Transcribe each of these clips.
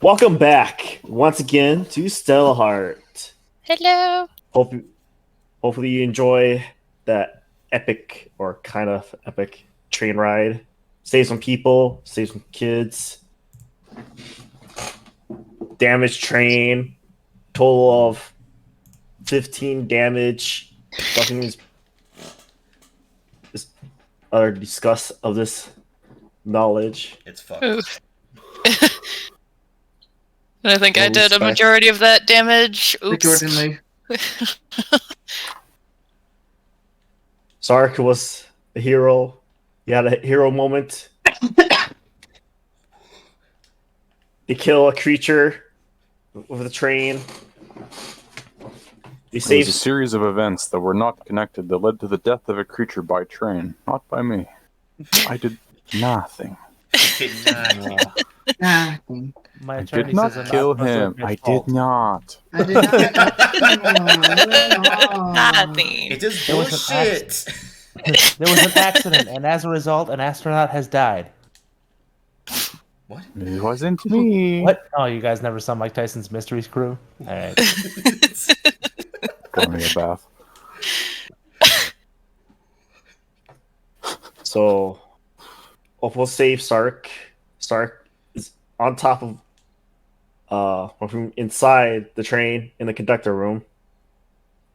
Welcome back once again to StellaHeart. Hello. Hopefully you enjoy that epic or kind of epic train ride. Save some people, save some kids. Damaged train. Total of 15 damage. Nothing is other discuss of this knowledge. It's fucked. And I think I did a majority of that damage. Oops. Accordingly. Sark was a hero. He had a hero moment. They kill a creature with a train. They It was a series of events that were not connected that led to the death of a creature by train, not by me. I did nothing. Nothing. I did not kill him. I did not. I did not. Nothing. It is bullshit. There was an accident, and as a result, an astronaut has died. What? It wasn't me. What? Oh, you guys never saw Mike Tyson's Mysteries Crew? All right. Go me a bath. So, we'll save Sark. Sark is on top of, from inside the train in the conductor room,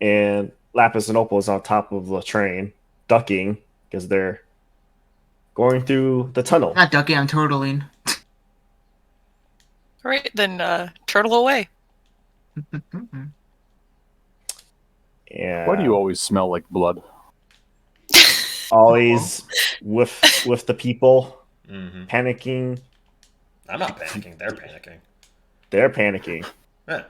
and Lapis and Opal is on top of the train, ducking because they're going through the tunnel. Not ducking, I'm turtling. Alright, then turtle away. And Why do you always smell like blood? always with the people Mm-hmm. panicking? I'm not panicking. They're panicking. They're panicking. Eh.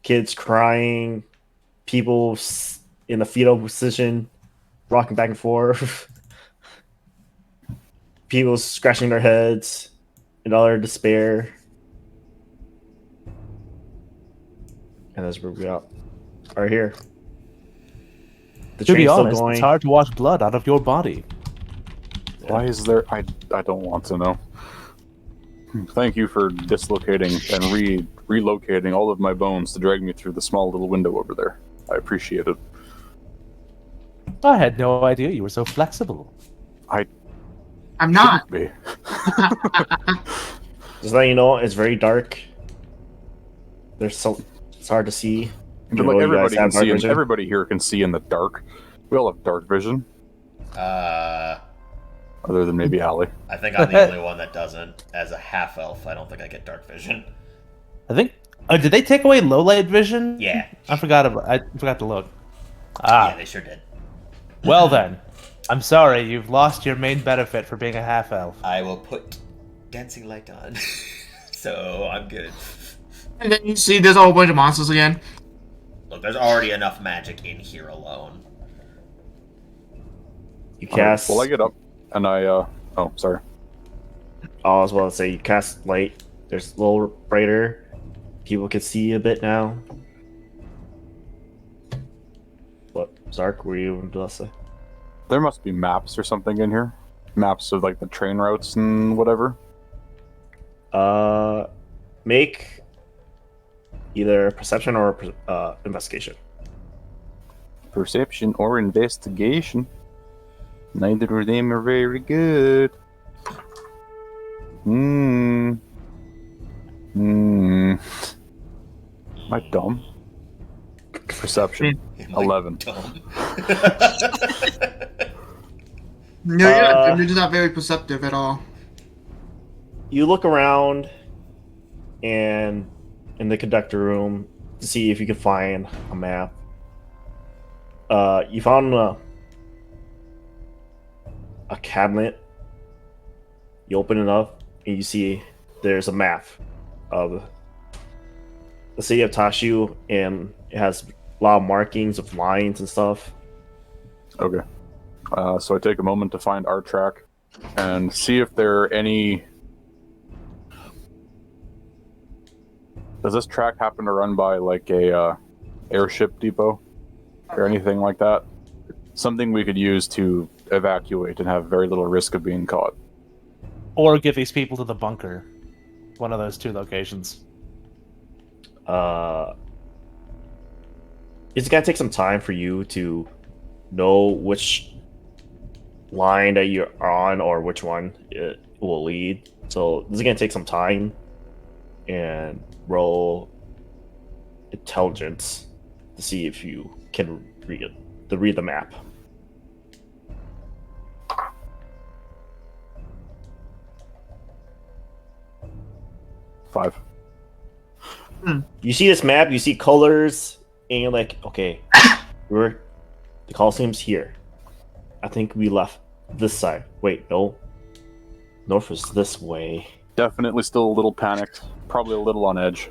Kids crying, people in a fetal position, rocking back and forth. People scratching their heads in utter despair. And that's where we are here. The To be train's still honest, going. it's hard to wash blood out of your body. Why is there... I don't want to know. Thank you for dislocating and relocating all of my bones to drag me through the small little window over there. I appreciate it. I had no idea you were so flexible. I'm not. Be. Just letting you know, it's very dark. It's hard to see. But like everybody here can see in the dark. We all have dark vision, other than maybe Allie. I think I'm the only one that doesn't. As a half elf, I don't think I get dark vision. I think. Did they take away low light vision? Yeah. I forgot to look. Yeah, they sure did. Well then, I'm sorry. You've lost your main benefit for being a half elf. I will put dancing light on, so I'm good. And then you see there's a whole bunch of monsters again. Look, there's already enough magic in here alone. You cast. Well, I get up and I. Oh, sorry. I was about to say you cast light. There's a little brighter. People can see a bit now. What, Zark? Were you about to say? There must be maps or something in here. Maps of like the train routes and whatever. Make either perception or investigation. Perception or investigation. Neither of them are very good. Am I dumb? Perception. 11. No, you're just not very perceptive at all. You look around and in the conductor room to see if you can find a map. You found a cabinet. You open it up and you see there's a map of the city of Tashu, and it has a lot of markings of lines and stuff. Okay. So I take a moment to find our track and see if there are any... Does this track happen to run by like a airship depot or anything like that? Something we could use to evacuate and have very little risk of being caught. or get these people to the bunker. One of those two locations. It's gonna take some time for you to know which line that you're on or which one it will lead. So this is gonna take some time, and roll intelligence to see if you can read the map. Five. You see this map, you see colors, and you're like, okay, the Coliseum's here. I think we left this side. Wait, no. North is this way. Definitely still a little panicked. Probably a little on edge.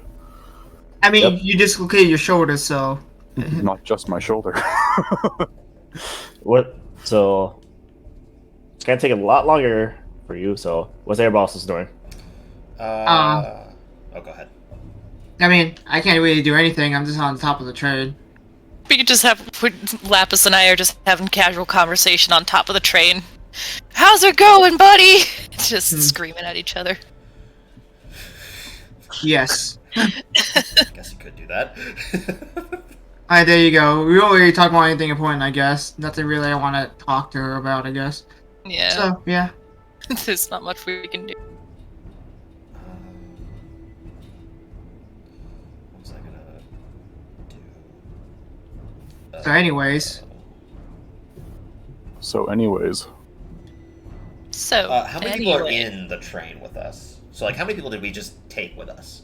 I mean, Yep. you dislocated your shoulder, so. Not just my shoulder. What? So it's gonna take a lot longer for you. So what's everybody else is doing? Oh, go ahead. I mean, I can't really do anything. I'm just on top of the train. We could just Lapis and I are just having casual conversation on top of the train. How's it going, buddy? Just screaming at each other. Yes. Guess you could do that. Alright, there you go. We won't really talk about anything important, I guess. Nothing really I want to talk to her about, I guess. Yeah. So, yeah. There's not much we can do. What was I gonna do? So, anyways. So, anyways, So, How many people are anyway. in the train with us? So, like, how many people did we just take with us?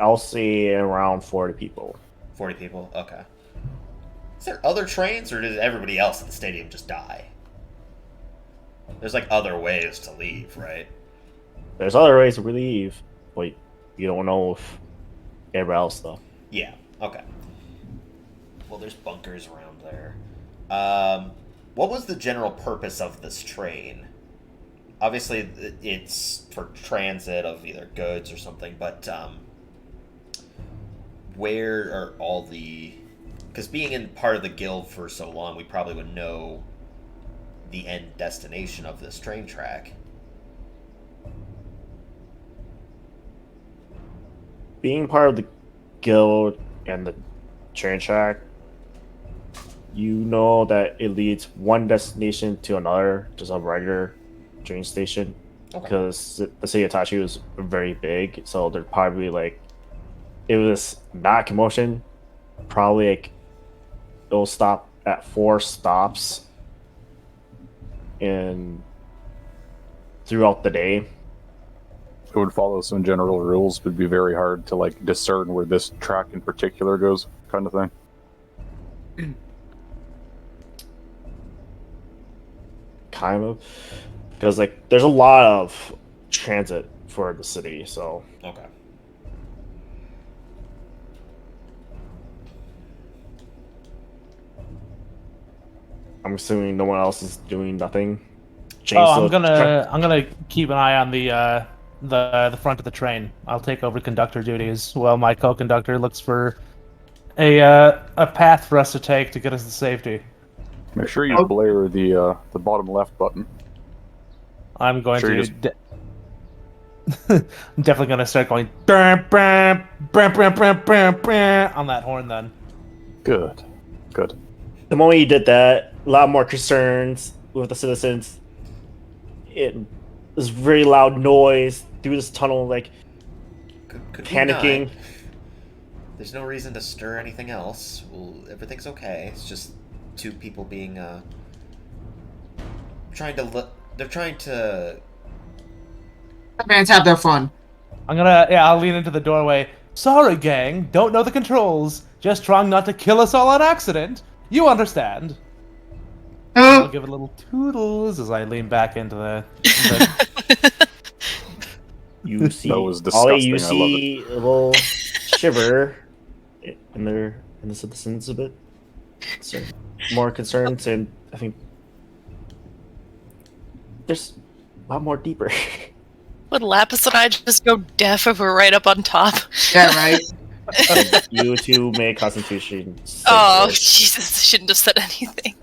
I'll say around 40 people. 40 people? Okay. Is there other trains, or did everybody else at the stadium just die? There's, like, other ways to leave, right? There's other ways to leave, but you don't know if everybody else though. Yeah, okay. Well, there's bunkers around there. What was the general purpose of this train? Obviously, it's for transit of either goods or something, but where are all the... Because being in part of the guild for so long, we probably would know the end destination of this train track. Being part of the guild and the train track, you know that it leads one destination to another, just a regular train station. Okay. Because the city of Tachi was very big, so they're probably like, it was not commotion, probably like it'll stop at 4 stops in throughout the day. it would follow some general rules, but it'd be very hard to like discern where this track in particular goes, kind of thing. Kind of, because like there's a lot of transit for the city, so Okay. I'm assuming no one else is doing nothing. I'm gonna keep an eye on the front of the train. I'll take over conductor duties while my co-conductor looks for a path for us to take to get us to safety. Make sure you blare the bottom left button. I'm going Sure, to. I'm definitely gonna start going on that horn then. Good. The moment you did that, a lot more concerns with the citizens. It was very loud noise through this tunnel, like Could be panicking. nine. There's no reason to stir anything else. Well, everything's okay. It's just two people being they're trying to. Fans have their fun. I'll lean into the doorway. Sorry, gang, don't know the controls. Just trying not to kill us all on accident. You understand. I'll give it a little toodles as I lean back into the You see, That was Ollie, disgusting, you I love see a little shiver in the citizens a bit. So, more concerns, and I think there's a lot more deeper. Would Lapis and I just go deaf if we're right up on top? Yeah, right. You two make Constitution. saving Oh, throws. Jesus, shouldn't have said anything.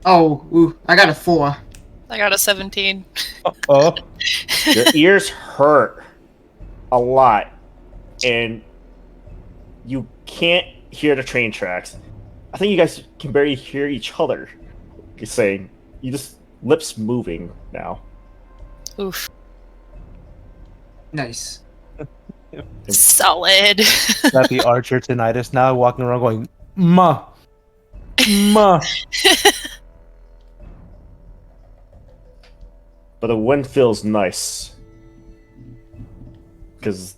Oh, ooh, I got a 4. I got a 17. Oh, Your ears hurt a lot, and you can't hear the train tracks. I think you guys can barely hear each other. You're saying you just lips moving now. Oof. Nice. Solid. got the archer tinnitus now, walking around going, ma, ma. But the wind feels nice because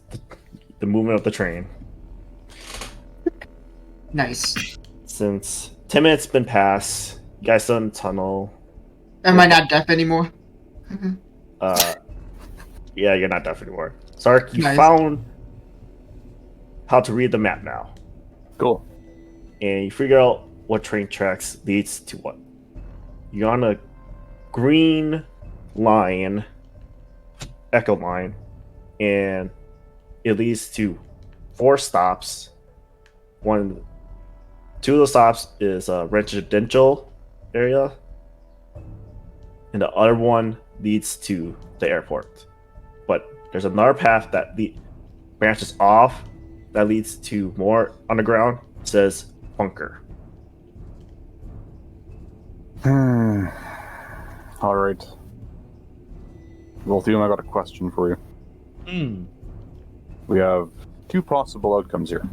the movement of the train. Nice. Since 10 minutes been passed, you guys still in the tunnel. Am I not deaf anymore? Yeah, you're not deaf anymore. Sark, you Nice. found how to read the map now, Cool. and you figure out what train tracks leads to what. You're on a green line, echo line, and it leads to 4 stops. Two of the stops is a residential area, and the other one leads to the airport. But there's another path that branches off that leads to more underground. It says bunker. All right. Volthium, I got a question for you. Hmm. We have 2 possible outcomes here.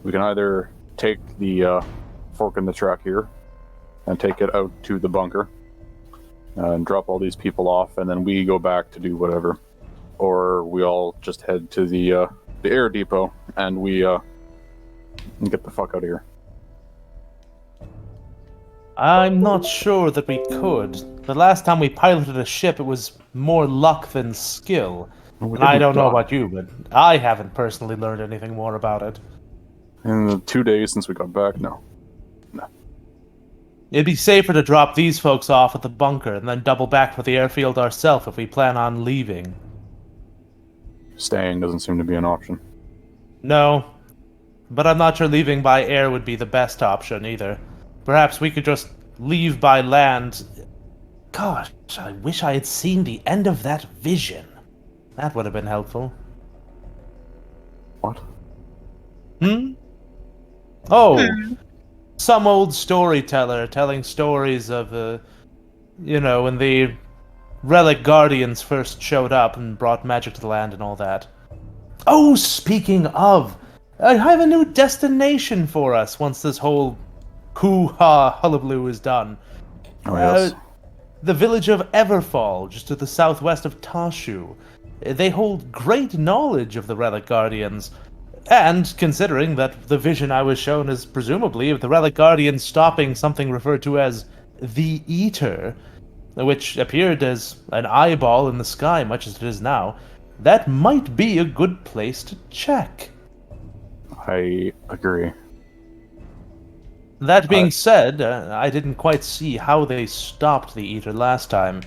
We can either take the fork in the track here and take it out to the bunker and drop all these people off, and then we go back to do whatever. Or we all just head to the air depot and we get the fuck out of here. I'm not sure that we could. The last time we piloted a ship, it was more luck than skill. We And I didn't don't know die. about you, but I haven't personally learned anything more about it. In the 2 days since we got back, no. It'd be safer to drop these folks off at the bunker and then double back for the airfield ourselves if we plan on leaving. Staying doesn't seem to be an option. No, but I'm not sure leaving by air would be the best option either. Perhaps we could just leave by land. Gosh, I wish I had seen the end of that vision. That would have been helpful. What? Hmm? Oh, some old storyteller telling stories of, when the Relic Guardians first showed up and brought magic to the land and all that. Oh, speaking of, I have a new destination for us once this whole hoo-ha hullabaloo is done. Oh, yes. The village of Everfall, just to the southwest of Tashu. They hold great knowledge of the Relic Guardians. And considering that the vision I was shown is presumably of the Relic Guardians stopping something referred to as the Eater, which appeared as an eyeball in the sky much as it is now, that might be a good place to check. I agree. That being said, I didn't quite see how they stopped the Eater last time.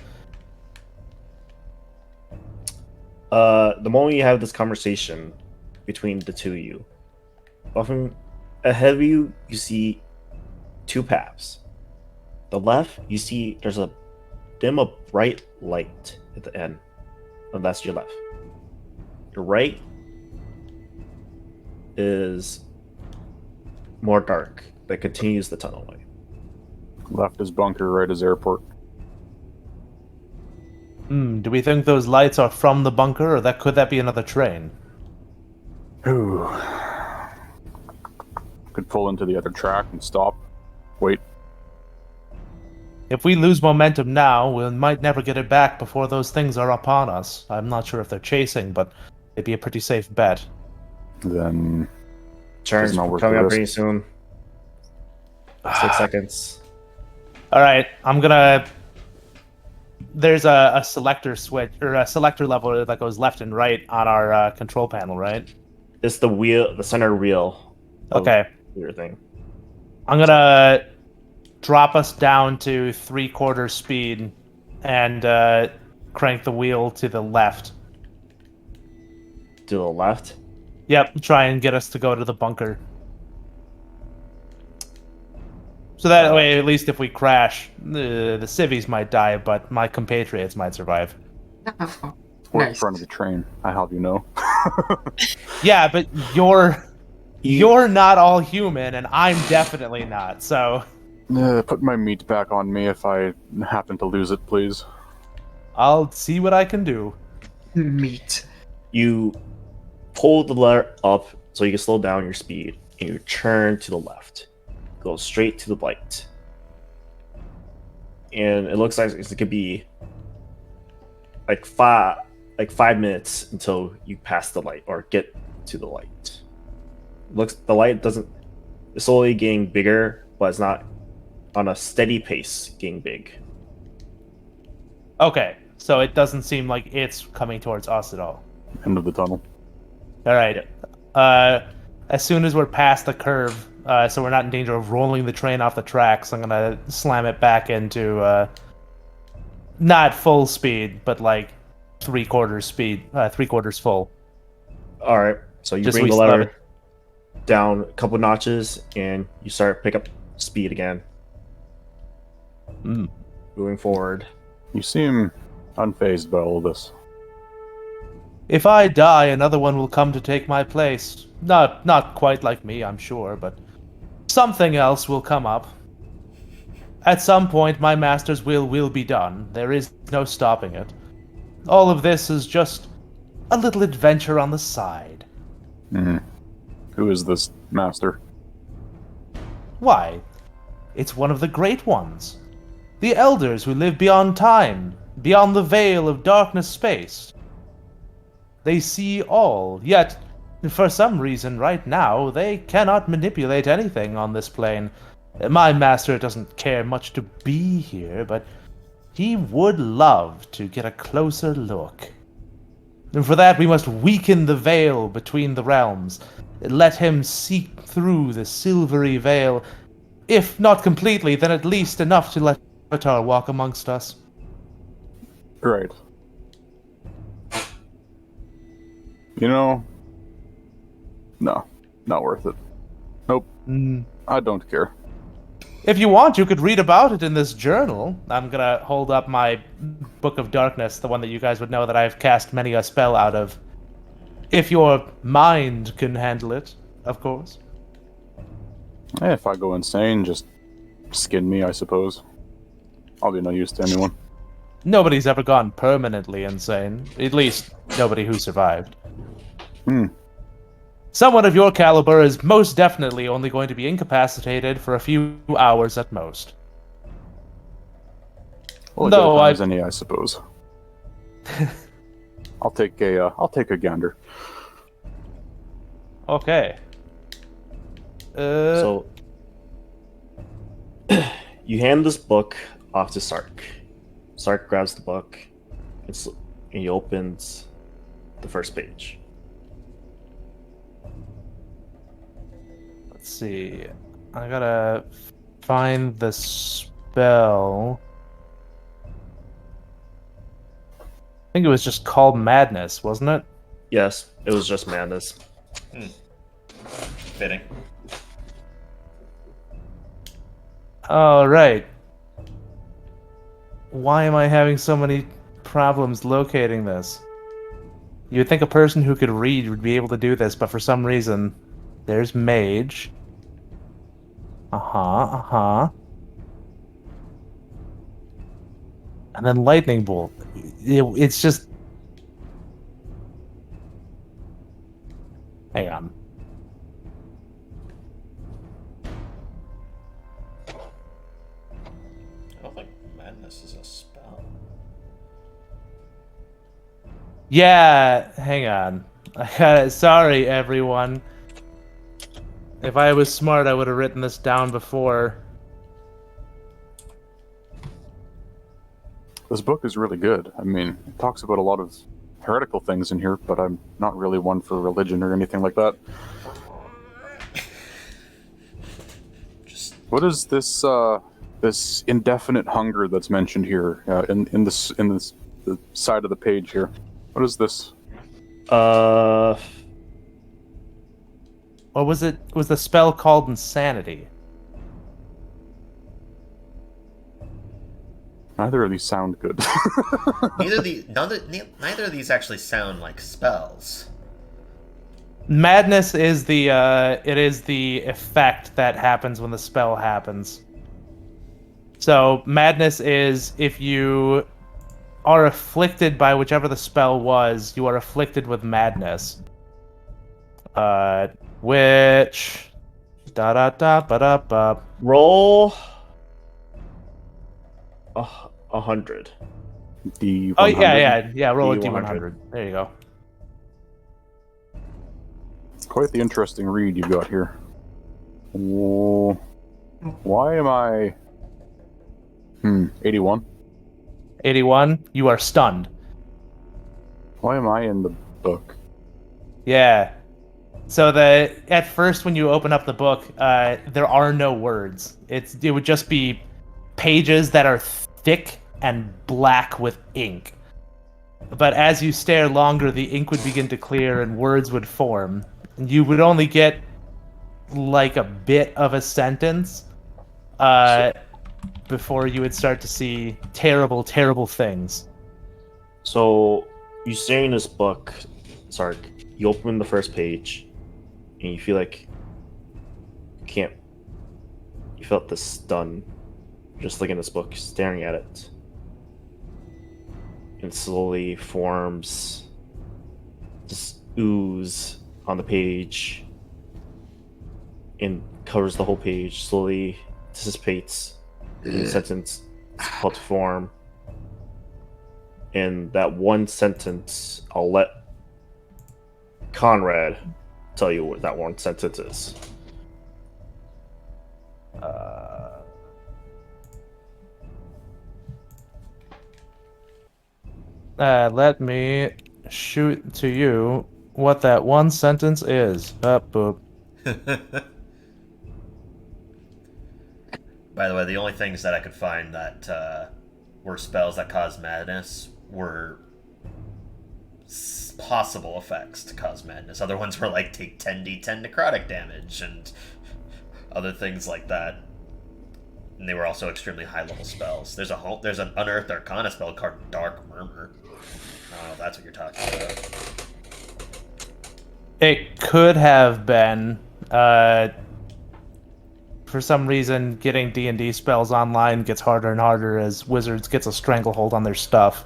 The moment you have this conversation between the two of you, often ahead of you, you see 2 paths. The left, you see there's a dim of bright light at the end, and that's your left. Your right is more dark that continues the tunnelway. Left is bunker, right is airport. Do we think those lights are from the bunker, or could that be another train? Ooh. Could pull into the other track and stop. Wait. If we lose momentum now, we might never get it back before those things are upon us. I'm not sure if they're chasing, but it'd be a pretty safe bet. Then Turns Does not worth coming the up risk. pretty soon. 6 seconds. Alright, I'm gonna... There's a selector switch, or a selector level that goes left and right on our control panel, right? It's the wheel, the center wheel. of Okay. Your thing. I'm gonna drop us down to 3/4 speed and crank the wheel to the left. to the left. Yep, try and get us to go to the bunker. So that way, at least if we crash, the civvies might die, but my compatriots might survive. We're in Nice. front of the train. I have you know. Yeah, but you're not all human, and I'm definitely not. So Put my meat back on me if I happen to lose it, please. I'll see what I can do. Meat. You pull the lever up so you can slow down your speed, and you turn to the left. Go straight to the light. And it looks like it could be like 5 minutes until you pass the light or get to the light. The light doesn't, it's slowly getting bigger, but it's not on a steady pace getting big. Okay, so it doesn't seem like it's coming towards us at all. End of the tunnel. All right. As soon as we're past the curve, so we're not in danger of rolling the train off the tracks, I'm gonna slam it back into not full speed, but like 3/4 speed, 3/4 full. All right, so you Just bring the we love lever down a couple notches, and you start pick up speed again. Moving forward. You seem unfazed by all this. If I die, another one will come to take my place. Not quite like me, I'm sure, but something else will come up. At some point, my master's will be done. There is no stopping it. All of this is just a little adventure on the side. Who is this master? Why? It's one of the great ones. The elders who live beyond time, beyond the veil of darkness space. They see all, yet, for some reason right now, they cannot manipulate anything on this plane. My master doesn't care much to be here, but he would love to get a closer look. And for that, we must weaken the veil between the realms. Let him seek through the silvery veil. If not completely, then at least enough to let Avatar walk amongst us. Right. You know, no, not worth it. Nope, I don't care. If you want, you could read about it in this journal. I'm gonna hold up my Book of Darkness, the one that you guys would know that I've cast many a spell out of. If your mind can handle it, of course. If I go insane, just skin me, I suppose. I'll be no use to anyone. Nobody's ever gone permanently insane. At least, nobody who survived. Someone of your caliber is most definitely only going to be incapacitated for a few hours at most. Well, No, good as any, I suppose. I'll take a gander. Okay. So you hand this book off to Sark. Sark grabs the book and he opens the first page. Let's see. I gotta find the spell. I think it was just called Madness, wasn't it? Yes, it was just madness. Fitting. Oh, right. Why am I having so many problems locating this? You'd think a person who could read would be able to do this, but for some reason, there's Mage. And then Lightning Bolt. It's just... Hang on. I don't think madness is a spell. Yeah, hang on. Sorry, everyone. If I was smart, I would have written this down before. This book is really good. I mean, it talks about a lot of heretical things in here, but I'm not really one for religion or anything like that. What is this this indefinite hunger that's mentioned here in this the side of the page here? What is this? Uh, Or was the spell called Insanity? Neither of these sound good. Neither of these actually sound like spells. Madness is the effect that happens when the spell happens. So madness is if you are afflicted by whichever the spell was, you are afflicted with madness. Which da da da ba da ba. roll 100. D100. Oh yeah. Roll a D100. D100. There you go. It's quite the interesting read you've got here. Why am I... 81? 81. You are stunned. Why am I in the book? Yeah. So at first when you open up the book, there are no words. It would just be pages that are thick and black with ink. But as you stare longer, the ink would begin to clear and words would form. You would only get like a bit of a sentence before you would start to see terrible, terrible things. So you stare in this book, Sark. You open the first page, and you feel like you felt this stun, just looking at this book, staring at it. And slowly forms this ooze on the page and covers the whole page, slowly dissipates in the sentence about to form. And that one sentence, I'll let Conrad tell you what that one sentence is. Let me shoot to you what that one sentence is. Boop. By the way, the only things that I could find that were spells that caused madness were possible effects to cause madness. Other ones were like take 10d10 necrotic damage and other things like that. And they were also extremely high-level spells. There's an Unearthed Arcana spell called Dark Murmur. Oh, that's what you're talking about. It could have been. For some reason, getting D&D spells online gets harder and harder as Wizards gets a stranglehold on their stuff.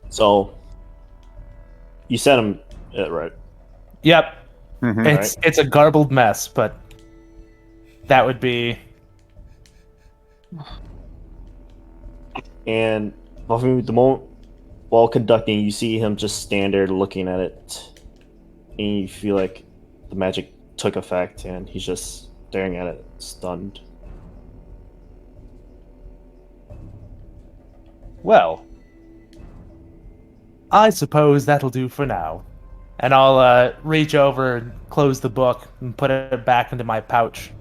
So, you said him right. Yep. Mm-hmm. It's a garbled mess, but that would be... And the moment while conducting, you see him just stand there looking at it, and you feel like the magic took effect, and he's just staring at it, stunned. Well, I suppose that'll do for now. And I'll reach over and close the book and put it back into my pouch.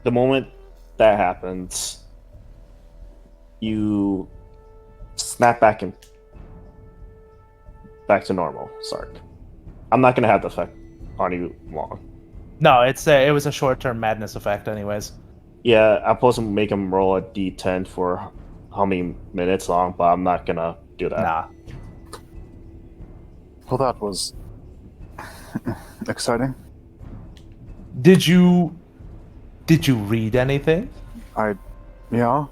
The moment that happens, you snap back to normal, Sark. I'm not gonna have the effect on you long. No, it was a short-term madness effect anyways. Yeah, I'm supposed to make him roll a d10 for how many minutes long, but I'm not gonna do that. Nah. Well, that was exciting. Did you read anything? Yeah.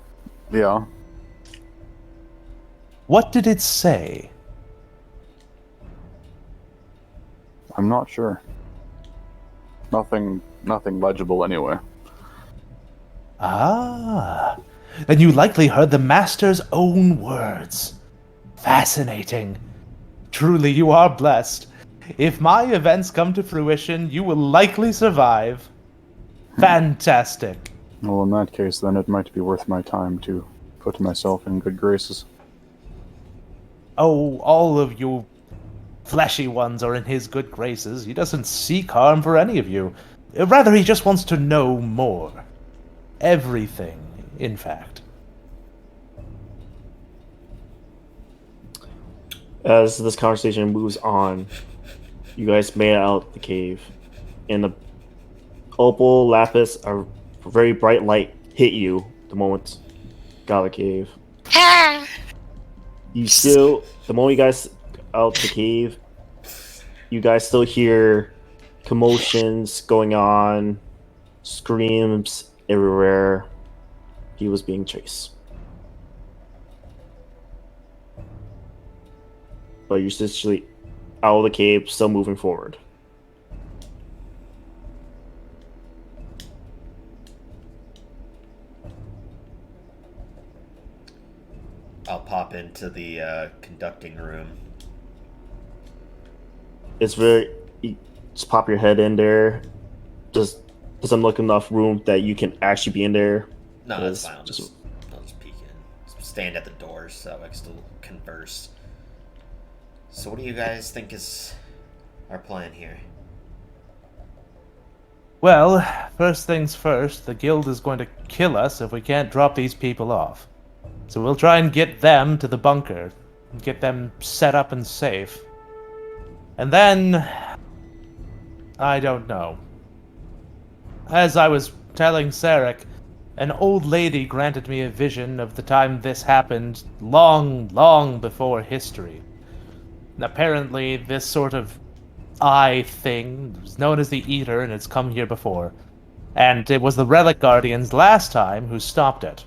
What did it say? I'm not sure. Nothing legible anyway. Ah, then you likely heard the Master's own words. Fascinating. Truly, you are blessed. If my events come to fruition, you will likely survive. Fantastic. Well, in that case, then it might be worth my time to put myself in good graces. Oh, all of you fleshy ones are in his good graces. He doesn't seek harm for any of you. Rather, he just wants to know more. Everything, in fact. As this conversation moves on, you guys made it out the cave, and the opal lapis, a very bright light, hit you the moment you got out of the cave. Ah! You still, the moment you guys out the cave, you guys still hear commotions going on, screams everywhere. He was being chased. But you're essentially out of the cave, still moving forward. I'll pop into the conducting room. It's very, you just pop your head in there. Just doesn't look enough room that you can actually be in there. No, that's It's fine. I'll just peek in. Stand at the door so I can still converse. So what do you guys think is our plan here? Well, first things first, the guild is going to kill us if we can't drop these people off. So we'll try and get them to the bunker, and get them set up and safe. And then, I don't know. As I was telling Sarek, an old lady granted me a vision of the time this happened long, long before history. And apparently, this sort of eye thing was known as the Eater, and it's come here before. And it was the Relic Guardians last time who stopped it.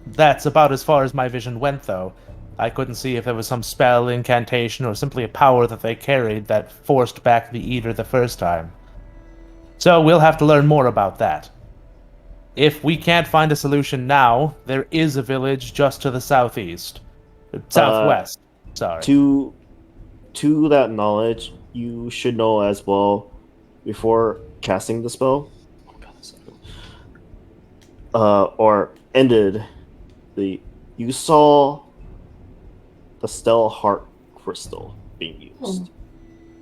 That's about as far as my vision went, though. I couldn't see if there was some spell, incantation, or simply a power that they carried that forced back the Eater the first time. So we'll have to learn more about that. If we can't find a solution now, there is a village just to the southeast. Southwest, sorry. To that knowledge, you should know as well, before casting the spell, or ended you saw the StellaHeart crystal being used.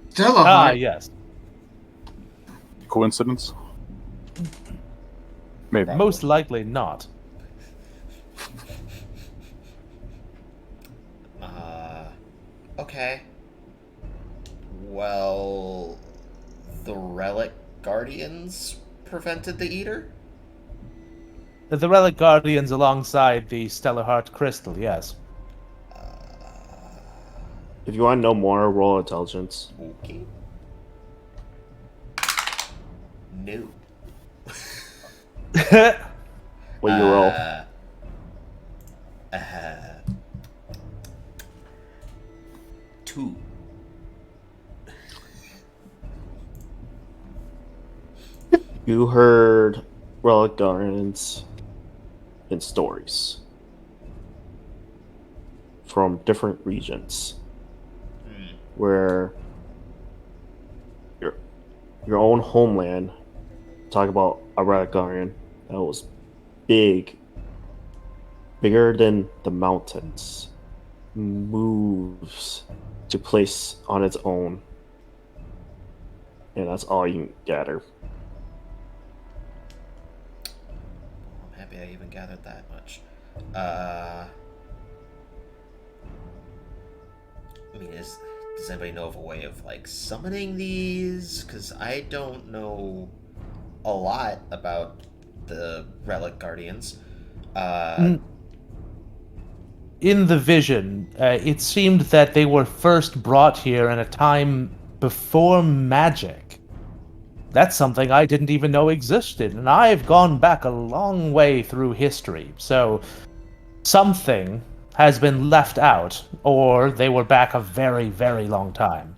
StellaHeart? Yes. Coincidence? Maybe. Most likely not. Okay. Well, the Relic Guardians prevented the Eater? The Relic Guardians alongside the StellaHeart crystal, yes. If you want to know more, roll intelligence. Okay. No. What you roll? 2. You heard Relic Guardians in stories from different regions where your own homeland, talk about a Relic Guardian that was bigger than the mountains, moves to place on its own, and that's all you can gather. I'm happy I even gathered that much. I mean, does anybody know of a way of, like, summoning these? Because I don't know a lot about the Relic Guardians. In the vision, it seemed that they were first brought here in a time before magic. That's something I didn't even know existed, and I've gone back a long way through history, so something has been left out, or they were back a very, very long time.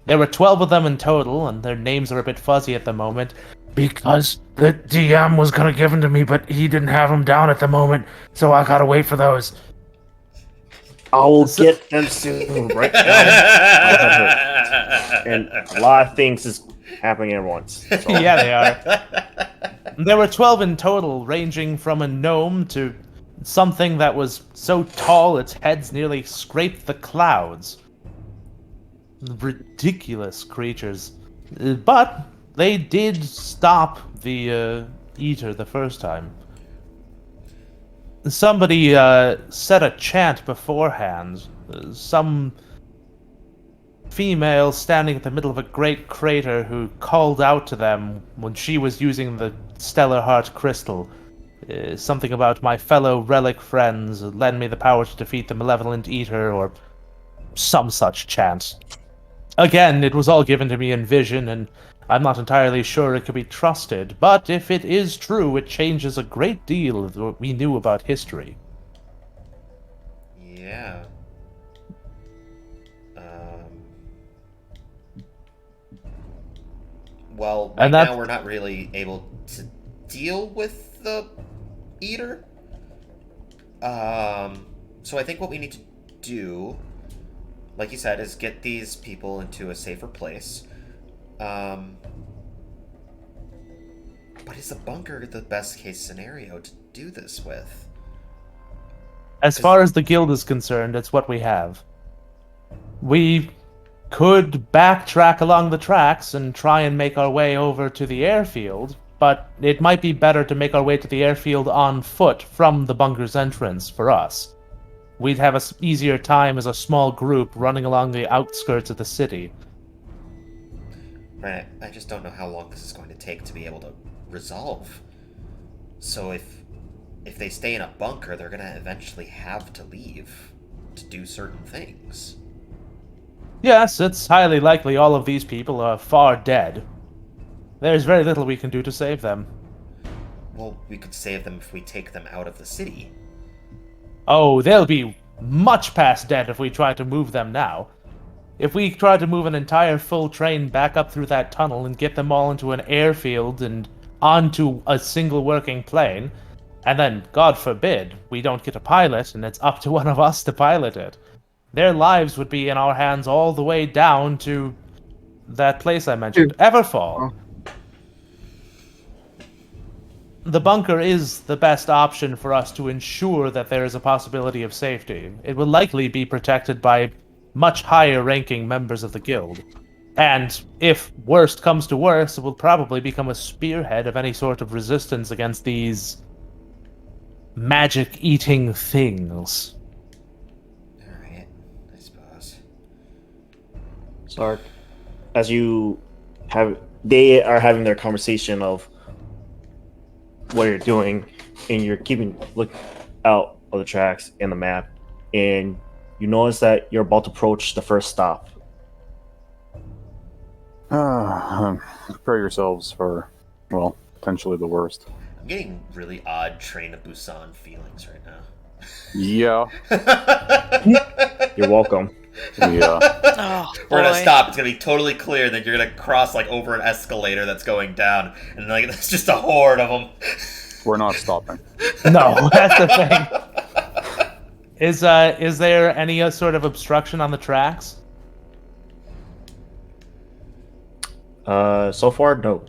There were 12 of them in total, and their names are a bit fuzzy at the moment, because the DM was gonna give them to me, but he didn't have them down at the moment, so I gotta wait for those. I'll get them soon, right now. And a lot of things is happening at once. So. Yeah, they are. There were 12 in total, ranging from a gnome to something that was so tall its heads nearly scraped the clouds. ridiculous creatures. But they did stop the eater the first time. Somebody said a chant beforehand. Some female standing at the middle of a great crater who called out to them when she was using the StellaHeart crystal. Something about my fellow relic friends lend me the power to defeat the malevolent eater, or some such chant. Again, it was all given to me in vision, and I'm not entirely sure it could be trusted, but if it is true, it changes a great deal of what we knew about history. Yeah. Well, right now we're not really able to deal with the eater. So I think what we need to do, like you said, is get these people into a safer place. But is a bunker the best case scenario to do this with? As far as the guild is concerned, it's what we have. We could backtrack along the tracks and try and make our way over to the airfield, but it might be better to make our way to the airfield on foot from the bunker's entrance for us. We'd have an easier time as a small group running along the outskirts of the city. Right, I just don't know how long this is going to take to be able to resolve. So if they stay in a bunker, they're going to eventually have to leave to do certain things. Yes, it's highly likely all of these people are far dead. There's very little we can do to save them. Well, we could save them if we take them out of the city. Oh, they'll be much past dead if we try to move them now. If we try to move an entire full train back up through that tunnel and get them all into an airfield and onto a single working plane, and then, God forbid, we don't get a pilot and it's up to one of us to pilot it, their lives would be in our hands all the way down to that place I mentioned, Everfall. The bunker is the best option for us to ensure that there is a possibility of safety. It will likely be protected by much higher-ranking members of the guild. And if worst comes to worst, it will probably become a spearhead of any sort of resistance against these magic-eating things. Alright, I suppose. Sark, as they are having their conversation of what you're doing, and you're look out of the tracks and the map, and you notice that you're about to approach the first stop. Prepare yourselves for, well, potentially the worst. I'm getting really odd Train to Busan feelings right now. Yeah. You're welcome. Yeah. Oh, We're gonna boy. stop. It's gonna be totally clear that you're gonna cross like over an escalator that's going down, and like it's just a horde of them. We're not stopping. No, that's the thing. Is there any sort of obstruction on the tracks? So far, no.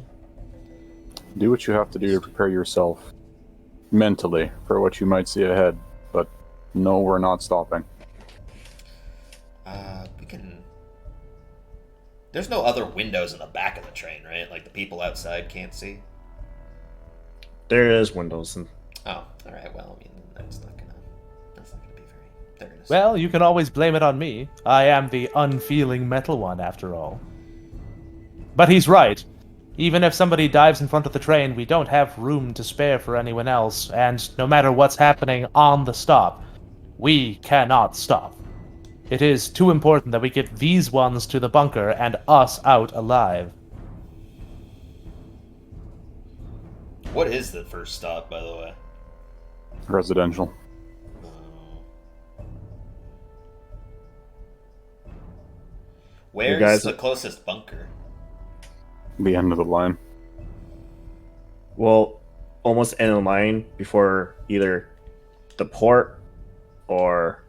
Do what you have to do to prepare yourself mentally for what you might see ahead, but no, we're not stopping. We can. There's no other windows in the back of the train, right? Like the people outside can't see. There is windows. And Oh, all right. Well, I mean, that's not gonna be very. They're gonna. Well, you can always blame it on me. I am the unfeeling metal one, after all. But he's right. Even if somebody dives in front of the train, we don't have room to spare for anyone else, and no matter what's happening on the stop, we cannot stop. It is too important that we get these ones to the bunker and us out alive. What is the first stop, by the way? Residential. Where's guys- the closest bunker? The end of the line. well, almost end of line before either the port or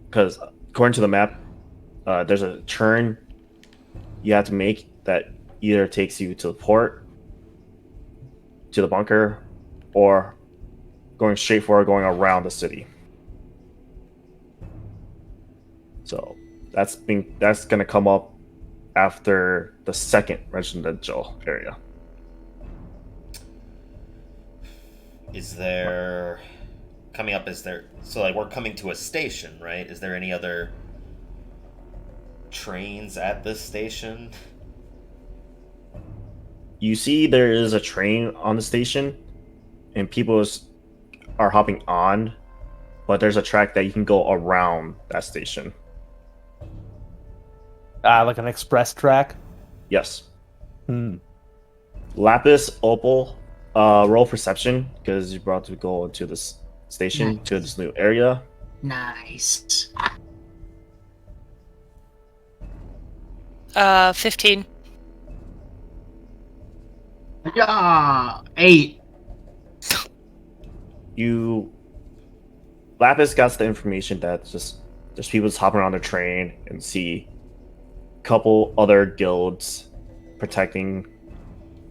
because according to the map, there's a turn you have to make that either takes you to the port, to the bunker, or going straight forward, going around the city. So that's going to come up after the second residential area. Is there coming up? Is there so like we're coming to a station, right? Is there any other trains at this station? You see, there is a train on the station, and are hopping on, but there's a track that you can go around that station. Like an express track. Yes. Hmm. Lapis, Opal, roll perception because you're about to go into this station to this new area. Nice. 15. Yeah, 8. Lapis got the information that there's people just hopping around the train and see a couple other guilds protecting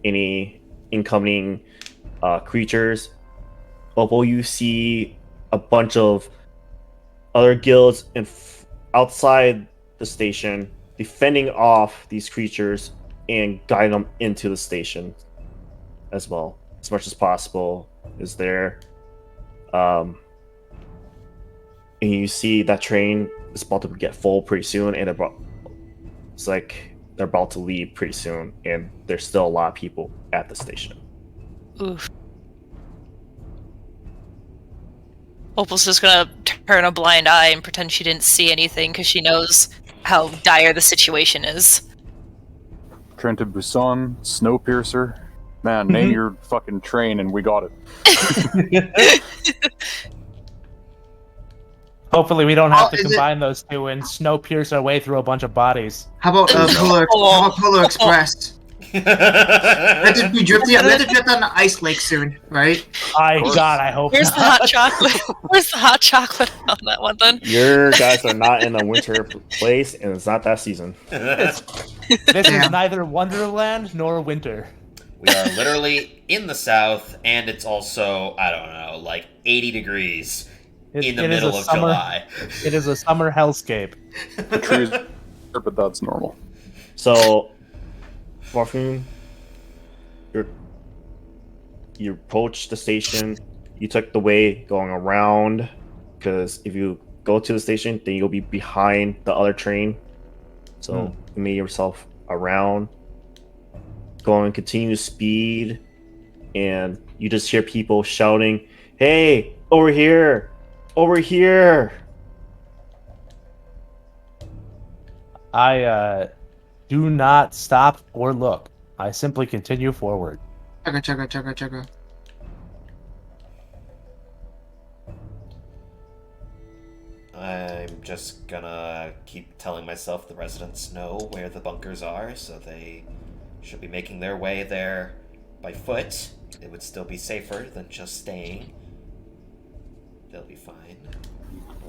any incoming creatures. Opal, you see a bunch of other guilds outside the station defending off these creatures and guiding them into the station as well, as much as possible. Is there and you see that train is about to get full pretty soon, and it's like they're about to leave pretty soon, and there's still a lot of people at the station. Oof. Opal's just gonna turn a blind eye and pretend she didn't see anything because she knows how dire the situation is. Train to Busan, Snowpiercer. Man, name your fucking train and we got it. Hopefully, we don't have to is it- combine those two and Snowpiercer our way through a bunch of bodies. How about Polar Express? We have to drift on the ice lake soon, right? God, I hope Where's the not. hot chocolate? Where's the hot chocolate on that one then? Your guys are not in a winter place, and it's not that season. This Damn. is neither Wonderland nor winter. We are literally in the south, and it's also, I don't know, like 80 degrees in the It is middle a of summer- July. It is a summer hellscape. Trees, but that's normal. So, Morphine, you approach the station. You took the way going around, because if you go to the station, then you'll be behind the other train. So you made yourself around, going continuous speed, and you just hear people shouting, "Hey, over here! Over here!" I do not stop or look. I simply continue forward. Chugga. I'm just gonna keep telling myself the residents know where the bunkers are, so they should be making their way there by foot. It would still be safer than just staying. They'll be fine.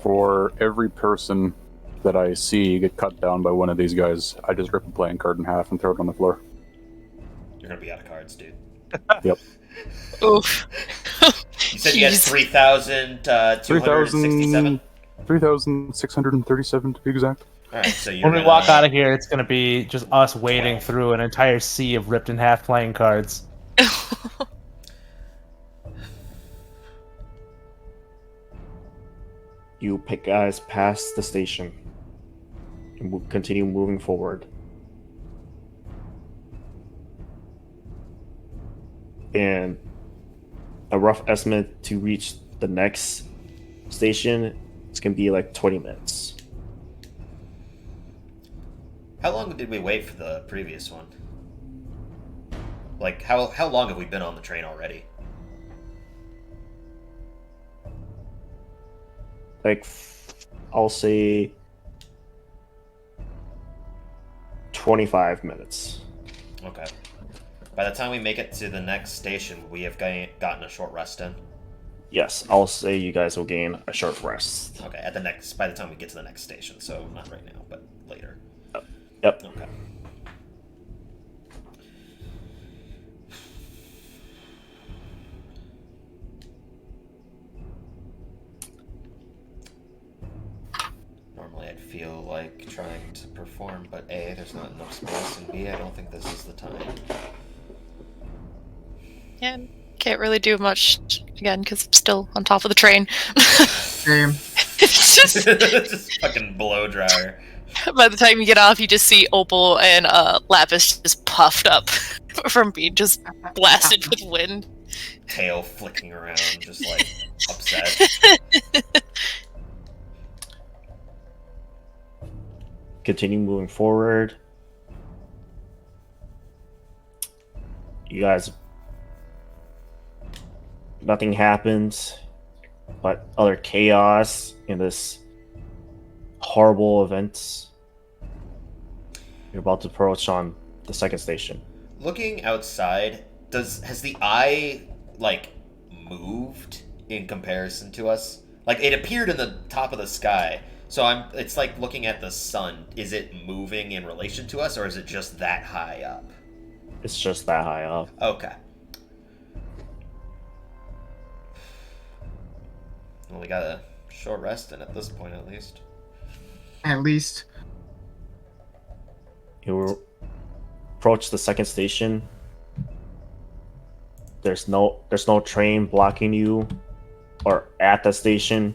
For every person that I see get cut down by one of these guys, I just rip a playing card in half and throw it on the floor. You're gonna be out of cards, dude. Yep. Oof. You said you had Jeez. 3,267? 3,637 to be exact. Alright, so you're When we gonna... walk out of here, it's going to be just us wading through an entire sea of ripped in half playing cards. You guys pass the station and continue moving forward. And a rough estimate to reach the next station is going to be like 20 minutes. How long did we wait for the previous one? Like, how long have we been on the train already? Like, I'll say 25 minutes. Okay. By the time we make it to the next station, we have gotten a short rest in. Yes, I'll say you guys will gain a short rest. Okay, by the time we get to the next station, so not right now, but later. Yep. Okay. Normally I'd feel like trying to perform, but A, there's not enough space, and B, I don't think this is the time. Yeah, can't really do much again because I'm still on top of the train. Same. It's just Just fucking blow dryer. by the time you get off, you just see Opal and Lapis just puffed up from being just blasted with wind. Tail flicking around, just like upset. Continue moving forward. You guys, nothing happens, but other chaos in this horrible events. You're about to approach on the second station. Looking outside, has the eye like moved in comparison to us? Like it appeared in the top of the sky, so it's like looking at the sun. Is it moving in relation to us, or is it just that high up? It's just that high up. Okay. Well, we got a short rest in at this point, at least. At least. You approach the second station. There's no train blocking you or at the station.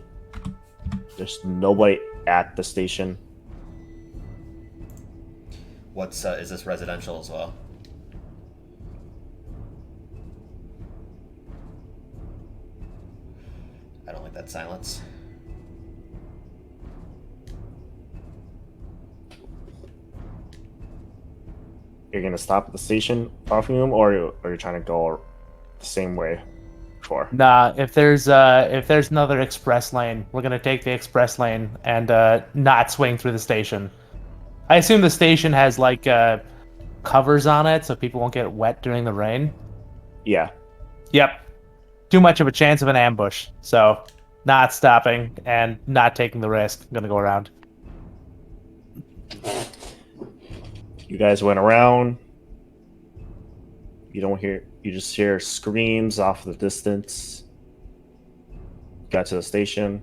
There's nobody at the station. What's is this residential as well? I don't like that silence. You're gonna stop at the station offering them, or you're trying to go the same way before? Nah, if there's another express lane, we're gonna take the express lane and not swing through the station. I assume the station has like covers on it so people won't get wet during the rain. Yeah. Yep. Too much of a chance of an ambush, so not stopping and not taking the risk. I'm gonna go around. You guys went around. You just hear screams off the distance. Got to the station.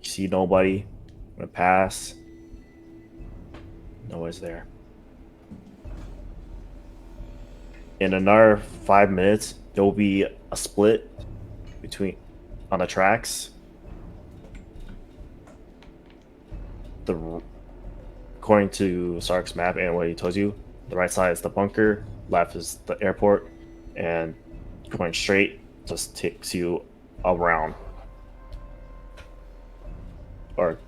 You see nobody. Gonna pass. Nobody's there. In another 5 minutes, there will be a split on the tracks. According to Sark's map and what he told you, the right side is the bunker, left is the airport, and going straight just takes you around, or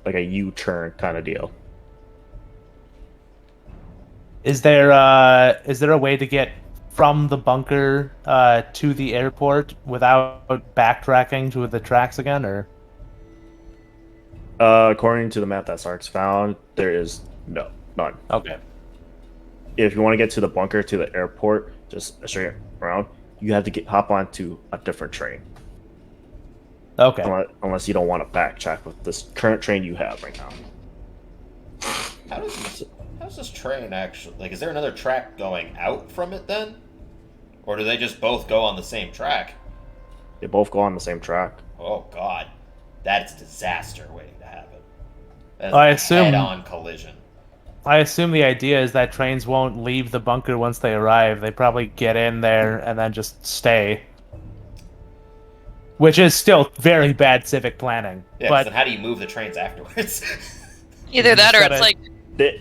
like a U-turn kind of deal. Is there a way to get from the bunker to the airport without backtracking to the tracks again, or? According to the map that Sark's found, there is none. Okay. If you want to get to the bunker to the airport, just straight around, you have to hop onto a different train. Okay. Unless you don't want to backtrack with this current train you have right now. How's this train actually? Like, is there another track going out from it then? Or do they just both go on the same track? They both go on the same track. Oh god. That is a disaster waiting to happen. That's I a assume- head-on collision. I assume the idea is that trains won't leave the bunker once they arrive. They probably get in there and then just stay. Which is still very bad civic planning. Yeah, 'cause but then how do you move the trains afterwards? Either that, or Gotta- it's like, They-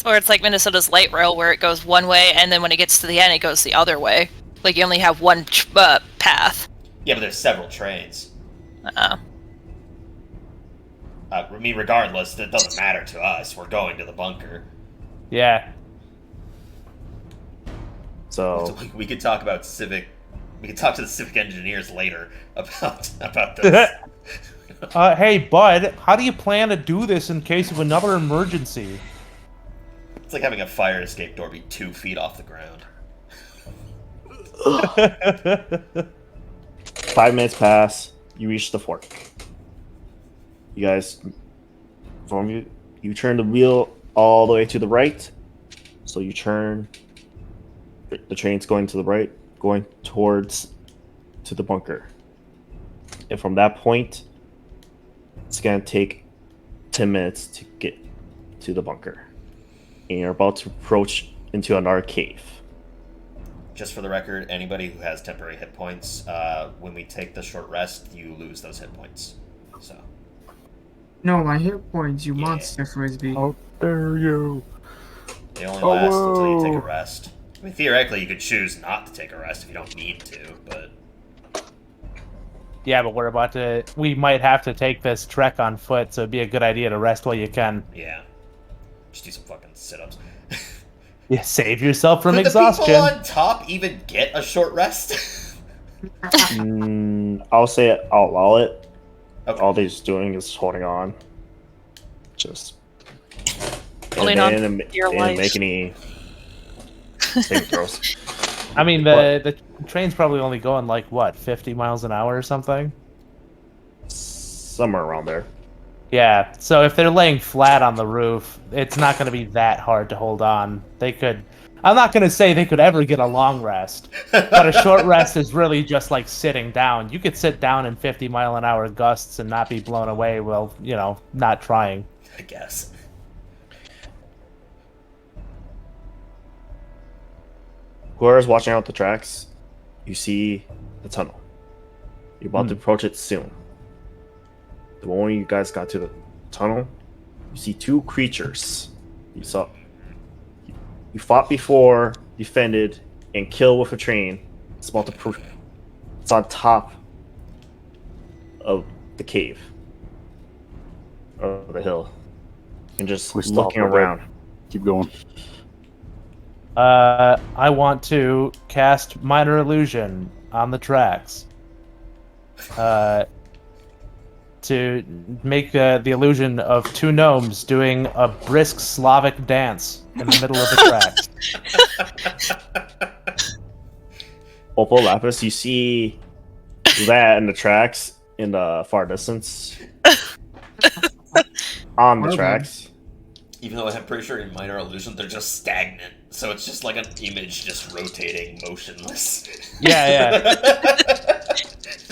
or it's like Minnesota's light rail, where it goes one way, and then when it gets to the end, it goes the other way. Like you only have one path. Yeah, but there's several trains. Uh, I mean, regardless, that doesn't matter to us. We're going to the bunker. yeah. So We could talk about civic. We could talk to the civic engineers later about this. Hey, bud, how do you plan to do this in case of another emergency? It's like having a fire escape door be 2 feet off the ground. 5 minutes pass. You reach the fork. You guys, you turn the wheel all the way to the right. So you turn. The train's going to the right, going to the bunker. And from that point, it's gonna take 10 minutes to get to the bunker. And you're about to approach into another cave. Just for the record, anybody who has temporary hit points, when we take the short rest, you lose those hit points. So. No, my hit points, you Yeah. monster frisbee. How dare you? They only last until you take a rest. I mean, theoretically, you could choose not to take a rest if you don't need to, but... Yeah, but we might have to take this trek on foot, so it'd be a good idea to rest while you can. Yeah. Just do some fucking sit-ups. Yeah, save yourself from Could exhaustion. the people on top even get a short rest? I'll say it, I'll allow it. Okay. All they're just doing is holding on. Just Holding on to your they life. didn't make any saving throws. I mean, the train's probably only going like, what, 50 miles an hour or something? Somewhere around there. Yeah, so if they're laying flat on the roof, it's not going to be that hard to hold on. I'm not going to say they could ever get a long rest, but a short rest is really just like sitting down. You could sit down in 50-mile-an-hour gusts and not be blown away while, not trying. I guess. Whoever's watching out the tracks, you see the tunnel. You're about to approach it soon. The moment you guys got to the tunnel, you see two creatures. You fought before, defended, and killed with a train. It's about to it's on top of the cave. Or the hill. And just Please stop looking right there. around. Keep going. I want to cast Minor Illusion on the tracks. To make the illusion of two gnomes doing a brisk Slavic dance in the middle of the tracks. Opal Lapis, you see that in the tracks in the far distance. On the Okay. tracks. Even though I'm pretty sure in minor illusion they're just stagnant, so it's just like an image just rotating, motionless. Yeah.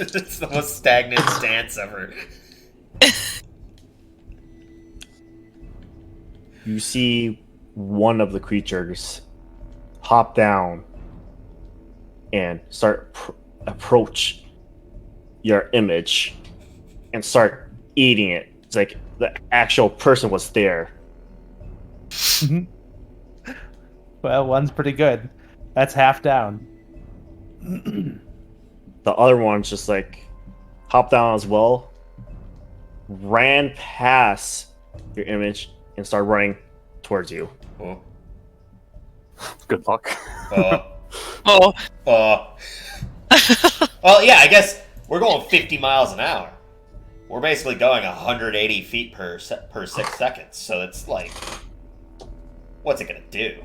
It's the most stagnant dance ever. You see one of the creatures hop down and start approach your image and start eating it. It's like the actual person was there. Well, one's pretty good. That's half down. The other one's just like hopped down as well, ran past your image and started running towards you. Oh. Good luck. Oh, Well, yeah, I guess we're going 50 miles an hour. We're basically going 180 feet per 6 seconds, so it's like, what's it gonna do?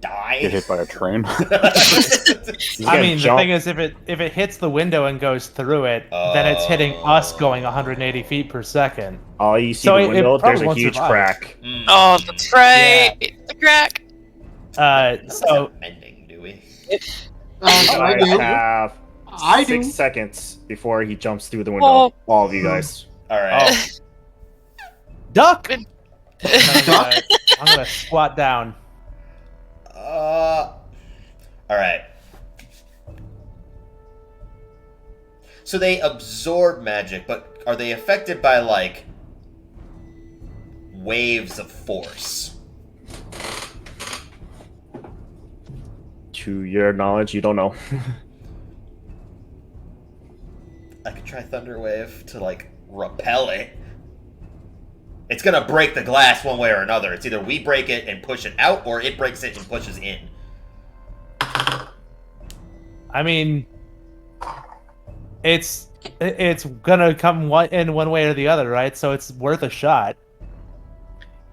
Die? Get hit by a train. I mean, the thing is, if it hits the window and goes through it, then it's hitting us going 180 feet per second. Oh, you see So the it window? probably There's a won't huge survive. crack. oh, that's right. The crack. So Mending, do we? I You do. have I do. 6 seconds before he jumps through the window. Oh. All of you guys. Alright. duck. Good. I'm gonna squat down. Alright. So they absorb magic, but are they affected by, like, waves of force? To your knowledge, you don't know. I could try Thunder Wave to, like, repel it. It's gonna break the glass one way or another. It's either we break it and push it out, or it breaks it and pushes in. I mean, it's gonna come in one way or the other, right? So it's worth a shot.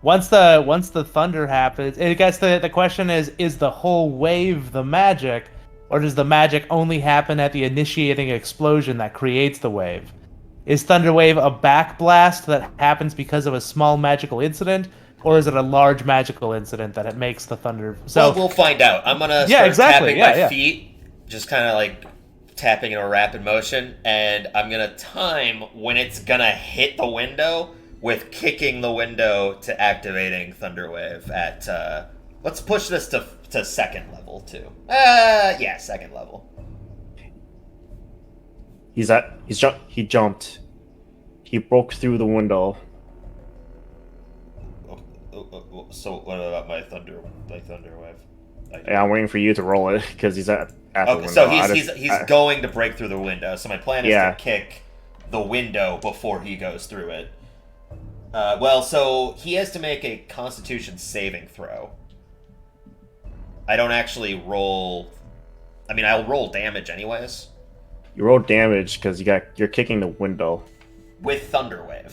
Once the thunder happens, I guess the question is the whole wave the magic, or does the magic only happen at the initiating explosion that creates the wave? Is Thunder Wave a backblast that happens because of a small magical incident, or is it a large magical incident that it makes the thunder? So Well, we'll find out. I'm gonna Yeah, start exactly, tapping yeah, my yeah. feet, just kind of like tapping in a rapid motion, and I'm gonna time when it's gonna hit the window with kicking the window to activating Thunderwave at, let's push this to second level, too. Yeah, second level. He jumped. He broke through the window. So what about my Thunderwave? Yeah, I'm waiting for you to roll it because he's at the Okay, window. so he's going to break through the window. So my plan is Yeah. to kick the window before he goes through it. Well, so he has to make a Constitution saving throw. I don't actually roll. I mean, I'll roll damage anyways You rolled damage because you're kicking the window. with Thunderwave.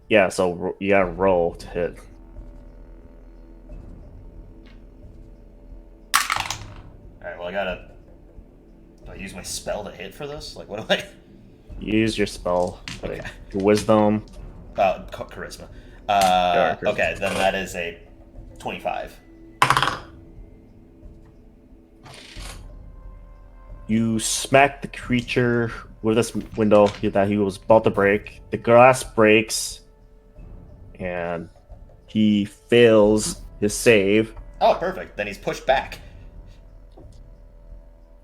Yeah, so you gotta roll to hit. All right. Well, do I use my spell to hit for this? Like, what do I? Use your spell. Okay. Your wisdom. Charisma. Charisma. Okay, then that is a 25. You smack the creature with this window that he was about to break. The glass breaks, and he fails his save. Oh, perfect. Then he's pushed back.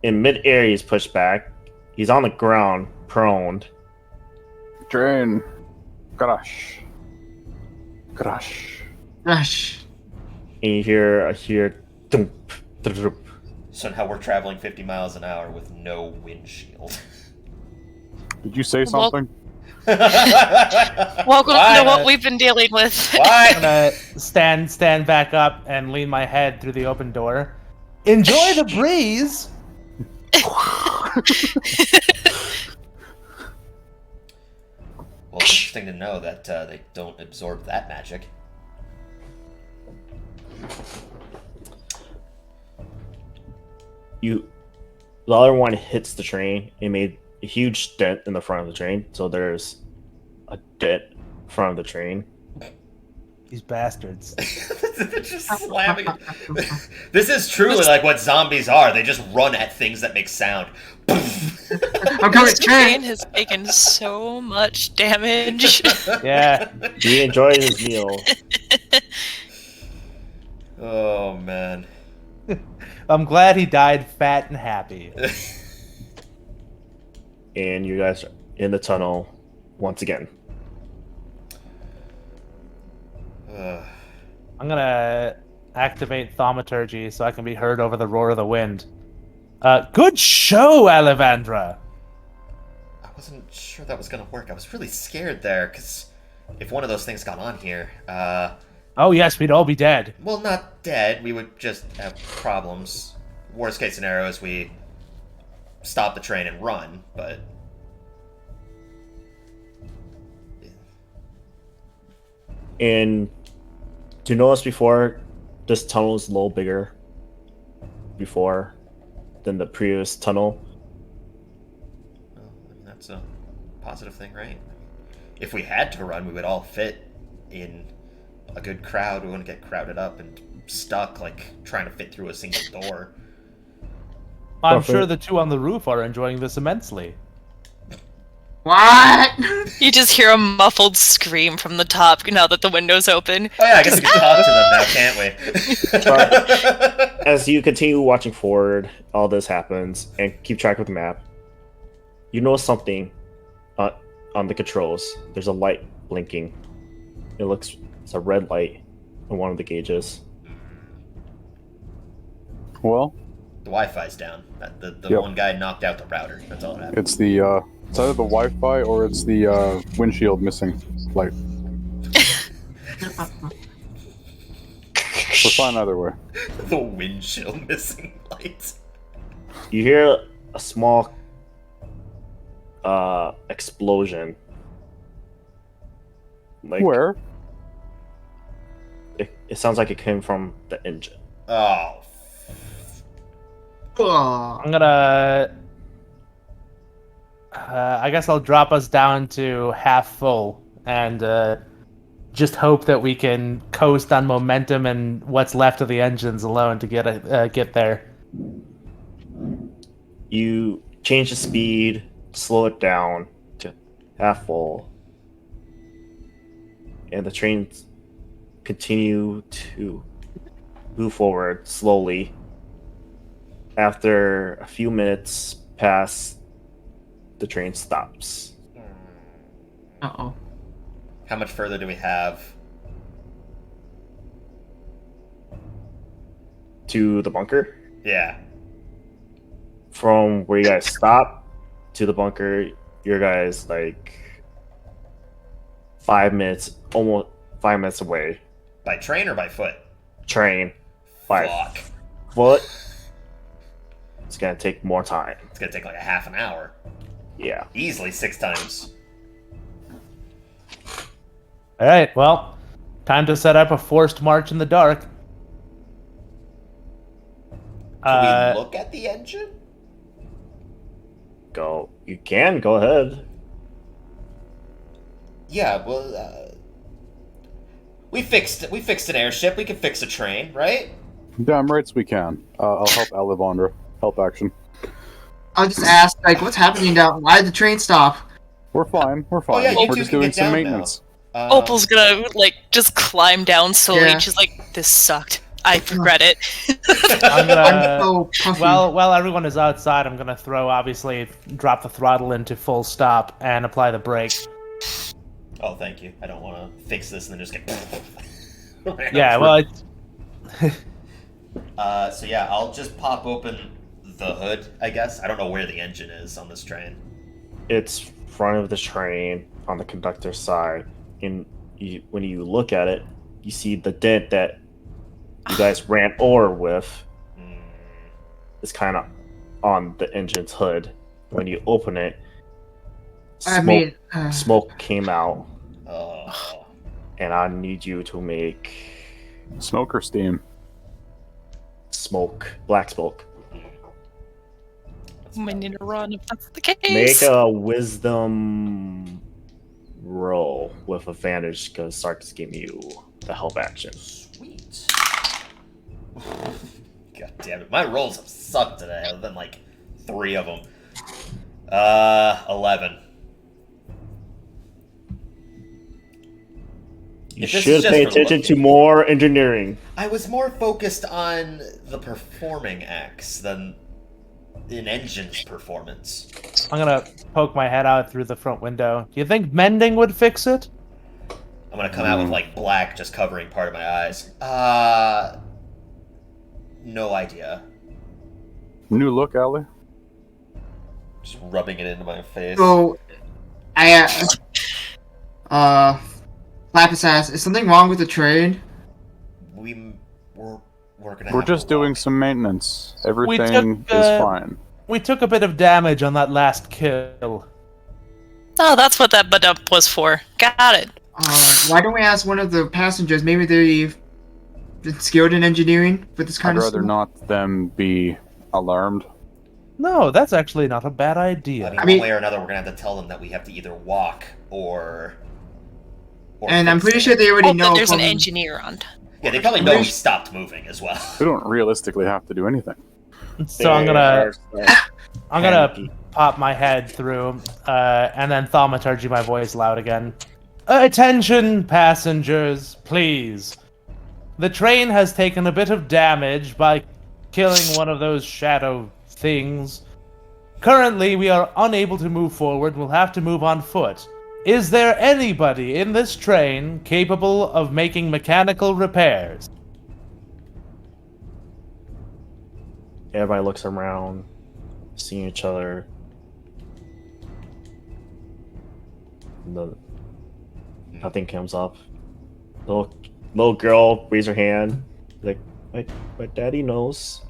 In mid-air, he's pushed back. He's on the ground, prone. Drain. Crash. Crash. Gosh. And you hear thump, thump. So now we're traveling 50 miles an hour with no windshield. Did you say something? Welcome Why? to what we've been dealing with. I'm Why? gonna stand back up and lean my head through the open door. Enjoy the breeze. Well, it's interesting to know that they don't absorb that magic. The other one hits the train. It made a huge dent in the front of the train. So there's a dent in front of the train. These bastards. They're just slamming it. This is truly like what zombies are. They just run at things that make sound. I'm coming. This train has taken so much damage. Yeah. He enjoyed his meal. Oh, man. I'm glad he died fat and happy. And you guys are in the tunnel once again. I'm gonna activate thaumaturgy so I can be heard over the roar of the wind. Good show, Alevandra! I wasn't sure that was going to work. I was really scared there, because if one of those things got on here, Oh yes, we'd all be dead. well, not dead. We would just have problems. Worst case scenario is we stop the train and run, but... And do you notice before this tunnel is a little bigger before than the previous tunnel? Well, I mean, that's a positive thing, right? If we had to run, we would all fit in a good crowd. We wouldn't get crowded up and stuck, like, trying to fit through a single door. I'm Perfect. sure the two on the roof are enjoying this immensely. What? You just hear a muffled scream from the top now that the window's open. Oh yeah, I guess we can talk to them now, can't we? As you continue watching forward, all this happens, and keep track of the map. You notice something on the controls. There's a light blinking. It's a red light on one of the gauges. Well, The Wi-Fi's down. The Yep. one guy knocked out the router. That's all that happened. it's it's either the Wi-Fi or it's the windshield missing light. We're fine either way. The windshield missing lights. You hear a small explosion. Like, Where? it sounds like it came from the engine. Oh, Oh. I'm gonna... I guess I'll drop us down to half full and just hope that we can coast on momentum and what's left of the engines alone to get there. You change the speed, slow it down to half full. and the train continue to move forward slowly. After a few minutes pass, the train stops. Uh-oh. How much further do we have? To the bunker. Yeah. From where you guys stop to the bunker, your guys like 5 minutes, almost 5 minutes away. By train or by foot? Train. By Fuck. foot. It's gonna take more time. It's gonna take like a half an hour. Yeah. Easily 6 times. All right, well, time to set up a forced march in the dark. Can we look at the engine? Go. You can go ahead. Yeah, well, we fixed an airship. We can fix a train, right? Damn rights we can. I'll help Alivandra. Help action. I'll just ask, like, what's happening down? Why did the train stop? We're fine. We're fine. yeah, you We're two just can doing get some down maintenance. Opal's gonna like just climb down slowly. Yeah. She's like, "This sucked. I regret it." I'm I'm gonna, so puffy. while everyone is outside, I'm gonna drop the throttle into full stop and apply the brake. Oh, thank you. I don't want to fix this and then just get. Yeah, well, it's, So yeah, I'll just pop open the hood. I guess I don't know where the engine is on this train. It's front of the train on the conductor's side. And when you look at it, you see the dent that you guys ran over with is kind of on the engine's hood. When you open it, smoke came out, Oh. and I need you to make Smoke or steam? smoke, black smoke. We need to run if that's the case. Make a wisdom roll with advantage because Sark is giving you the help action. Sweet. God damn it. My rolls have sucked today, other than like 3 of them. 11. You If this is should just pay for attention looking- to more engineering. I was more focused on the performing acts than an engine's performance. I'm gonna poke my head out through the front window. Do you think mending would fix it? I'm gonna come out with like black just covering part of my eyes. No idea. New look, Allie? Just rubbing it into my face. So, Lapis asks, is something wrong with the train? We're gonna. We're have to just doing walk. some maintenance. Everything took, is fine. We took a bit of damage on that last kill. Oh, that's what that badump was for. Got it. Why don't we ask one of the passengers? Maybe they've been skilled in engineering with this kind I'd of rather stuff. not them be alarmed. No, that's actually not a bad I idea. mean, I mean- one way or another, we're gonna have to tell them that we have to either walk or And I'm fix pretty it. sure they already Oh, know. that there's an from- engineer on. Yeah, they probably know we stopped moving as well. We don't realistically have to do anything. So I'm gonna pop my head through, and then thaumaturgy my voice loud again. Attention, passengers, please. The train has taken a bit of damage by killing one of those shadow things. Currently, we are unable to move forward. We'll have to move on foot. Is there anybody in this train capable of making mechanical repairs? Everybody looks around, seeing each other. Nothing comes up. Little girl raise her hand, like, my daddy knows.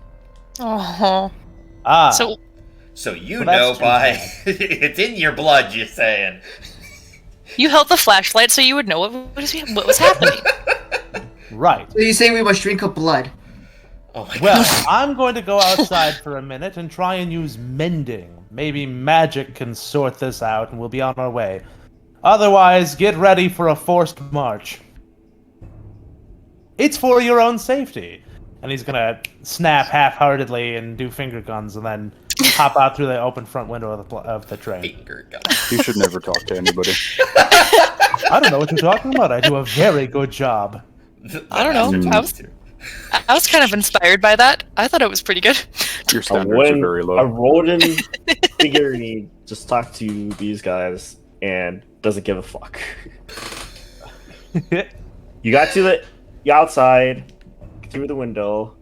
Oh. Ah, So You Well, that's know true, by it's in your blood. You're saying. you held the flashlight so you would know what was happening. right. So you say we must drink up blood? Oh my Well, god. I'm going to go outside for a minute and try and use mending. Maybe magic can sort this out and we'll be on our way. Otherwise, get ready for a forced march. It's for your own safety. And he's gonna snap half-heartedly and do finger guns and then hop out through the open front window of the train. Finger gun. You should never talk to anybody. I don't know what you're talking about. I do a very good job. I don't know. Master I was kind of inspired by that. I thought it was pretty good. Your A standards are very low. rodent figurine just talked to these guys and doesn't give a fuck. You got to the outside, through the window,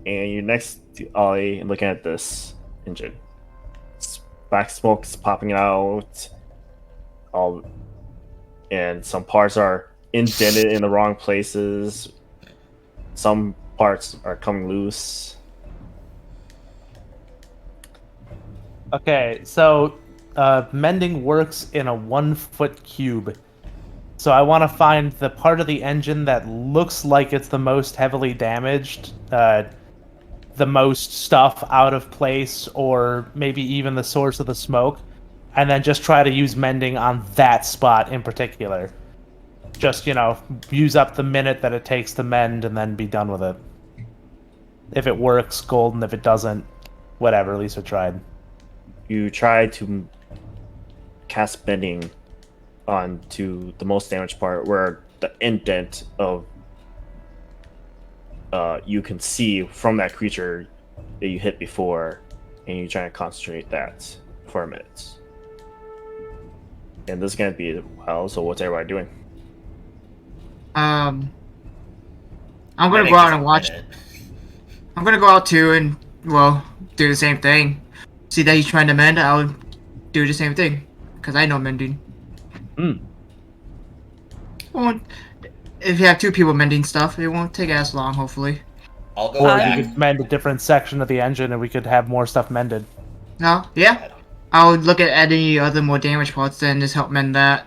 and you're next to Ollie and looking at this engine. Black smoke's popping out, and some parts are indented in the wrong places. Some parts are coming loose. Okay, so mending works in a 1-foot cube. So I want to find the part of the engine that looks like it's the most heavily damaged, the most stuff out of place, or maybe even the source of the smoke, and then just try to use mending on that spot in particular. Just, use up the minute that it takes to mend and then be done with it. If it works, golden. If it doesn't, whatever, at least I tried. You try to cast bending onto the most damaged part where the indent of you can see from that creature that you hit before, and you try to concentrate that for a minute. And this is gonna be a while, so what's everybody doing? I'm gonna go out and watch. I'm gonna go out too and do the same thing. See that he's trying to mend, I'll do the same thing because I know mending. Well, if you have two people mending stuff, it won't take as long, hopefully. I'll go Or back. you could mend a different section of the engine and we could have more stuff mended. No, yeah. I'll look at any other more damaged parts and just help mend that.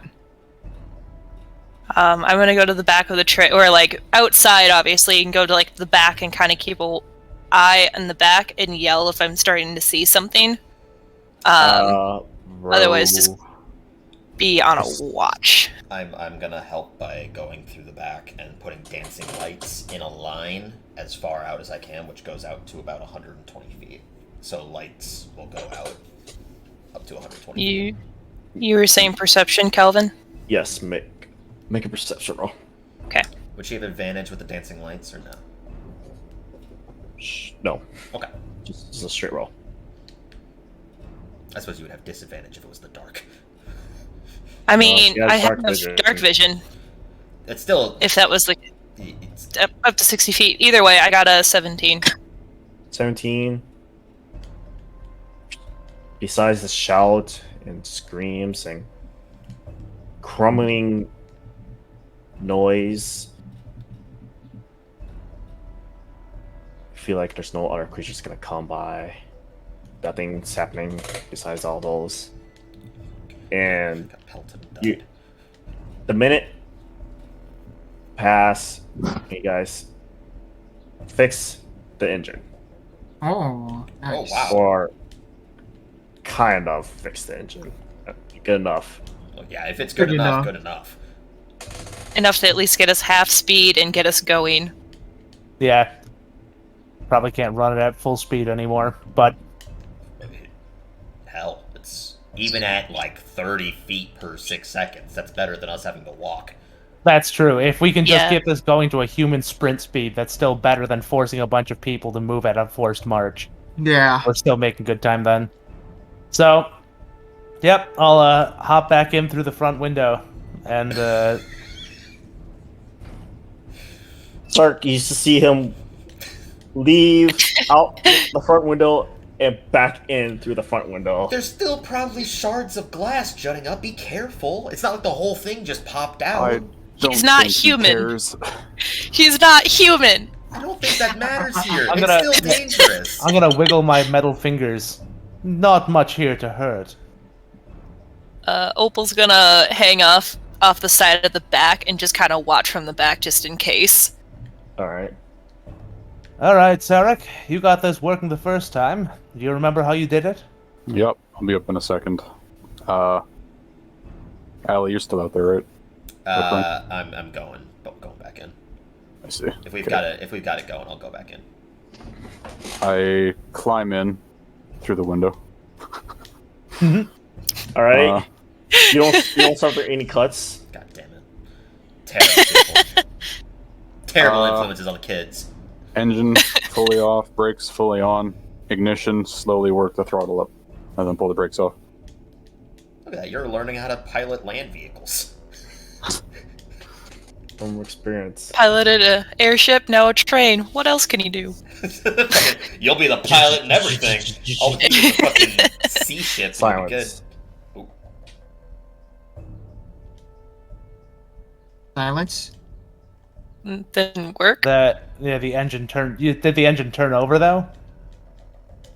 I'm gonna go to the back of the train, or like outside, obviously, and go to like the back and kind of keep an eye on the back and yell if I'm starting to see something. Otherwise, just be on a watch. I'm gonna help by going through the back and putting dancing lights in a line as far out as I can, which goes out to about 120 feet. So lights will go out up to 120 feet. You were saying perception, Kelvin? Yes, make a perception roll. Okay. Would she have advantage with the dancing lights or no? No, Okay. just a straight roll. I suppose you would have disadvantage if it was the dark. I mean, she has I have dark vision. dark vision. It's still... If that was like It's, up to 60 feet. Either way, I got a 17. 17. Besides the shout and screams and crumbling noise, I feel like there's no other creatures gonna come by. Nothing's happening besides all those. And got pelted and died. the minute pass, you guys fix the engine. Oh, nice. Oh, wow. Or kind of fix the engine. Good enough. Well, yeah, if it's good Good enough, enough. good enough. Enough to at least get us half speed and get us going. Yeah. Probably can't run it at full speed anymore, but I mean, hell, it's even at like 30 feet per 6 seconds. That's better than us having to walk. that's true. If we can just Yeah. get this going to a human sprint speed, that's still better than forcing a bunch of people to move at a forced march. Yeah. We're still making good time then. So, yep, I'll hop back in through the front window and Sark, you used to see him leave out the front window and back in through the front window. There's still probably shards of glass jutting up. Be careful. It's not like the whole thing just popped out. I don't He's not think he human. cares. He's not human! I don't think that matters here. I'm It's gonna- still dangerous. I'm gonna wiggle my metal fingers. Not much here to hurt. Opal's gonna hang off the side of the back and just kind of watch from the back just in case. Alright. Alright, Sarek, you got this working the first time. Do you remember how you did it? Yep, I'll be up in a second. Allie, you're still out there, right? I'm going back in. I see. If we've Okay. got it going, I'll go back in. I climb in through the window. Alright. you don't suffer any cuts. God damn it. Terrible. Terrible influences on the kids. Engine fully off, brakes fully on, ignition, slowly work the throttle up, and then pull the brakes off. Look at that, you're learning how to pilot land vehicles. From experience. Piloted an airship, now a train. What else can he do? You'll be the pilot and everything. I'll be the fucking sea ship. It'll be good. Silence. Ooh. Silence. Didn't work. The engine turned. Did the engine turn over though?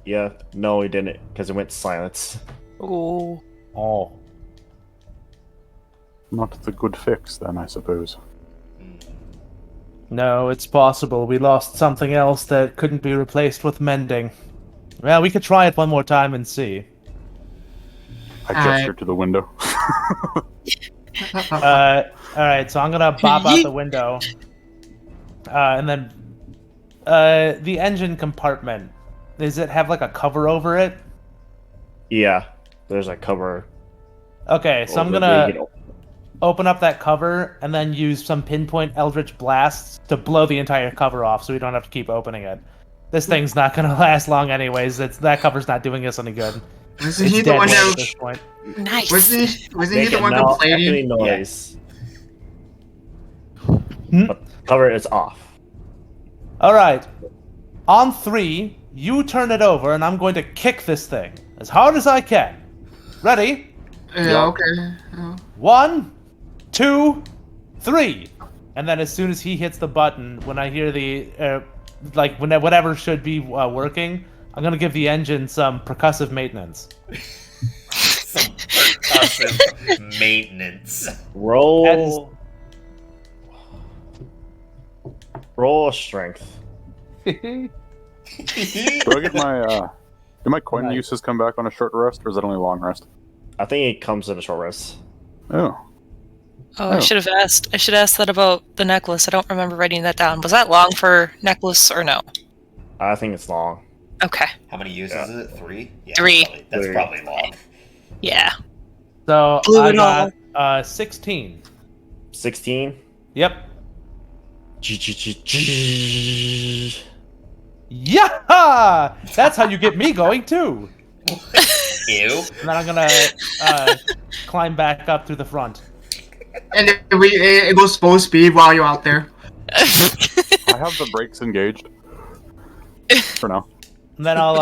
Yeah, no, he didn't, because it went silence. Ooh. Oh. Not the good fix, then, I suppose. No, it's possible we lost something else that couldn't be replaced with mending. Well, we could try it one more time and see. I gesture to the window. Alright, so I'm gonna pop out the window. And then the engine compartment. Does it have like a cover over it? Yeah, there's a cover. Okay, so I'm over gonna the- open up that cover and then use some pinpoint eldritch blasts to blow the entire cover off so we don't have to keep opening it. This thing's not gonna last long anyways. That cover's not doing us any good. Wasn't It's he the dead one weight at that? this point. Nice. Wasn't he Make the a one echoing complaining? noise. Hmm? But cover is off. Alright. On 3, you turn it over and I'm going to kick this thing as hard as I can. Ready? Yeah, okay. 1, 2, 3. And then as soon as he hits the button, when I hear the whatever should be working, I'm gonna give the engine some percussive maintenance. Some percussive maintenance. Roll a strength. Do I get my, do my coin Nice. uses come back on a short rest, or is it only long rest? I think it comes in a short rest. Oh. Oh, I should have asked. I should ask that about the necklace. I don't remember writing that down. Was that long for necklace or no? I think it's long. Okay. How many uses is it? 3? Yeah, 3. That's Three. probably long. Yeah. So Blew I it all. got 16. 16. Yep. G-g-g-g. Yeah! That's how you get me going too. Ew. And then I'm gonna climb back up through the front. And it goes full speed while you're out there. I have the brakes engaged. For now. And then I'll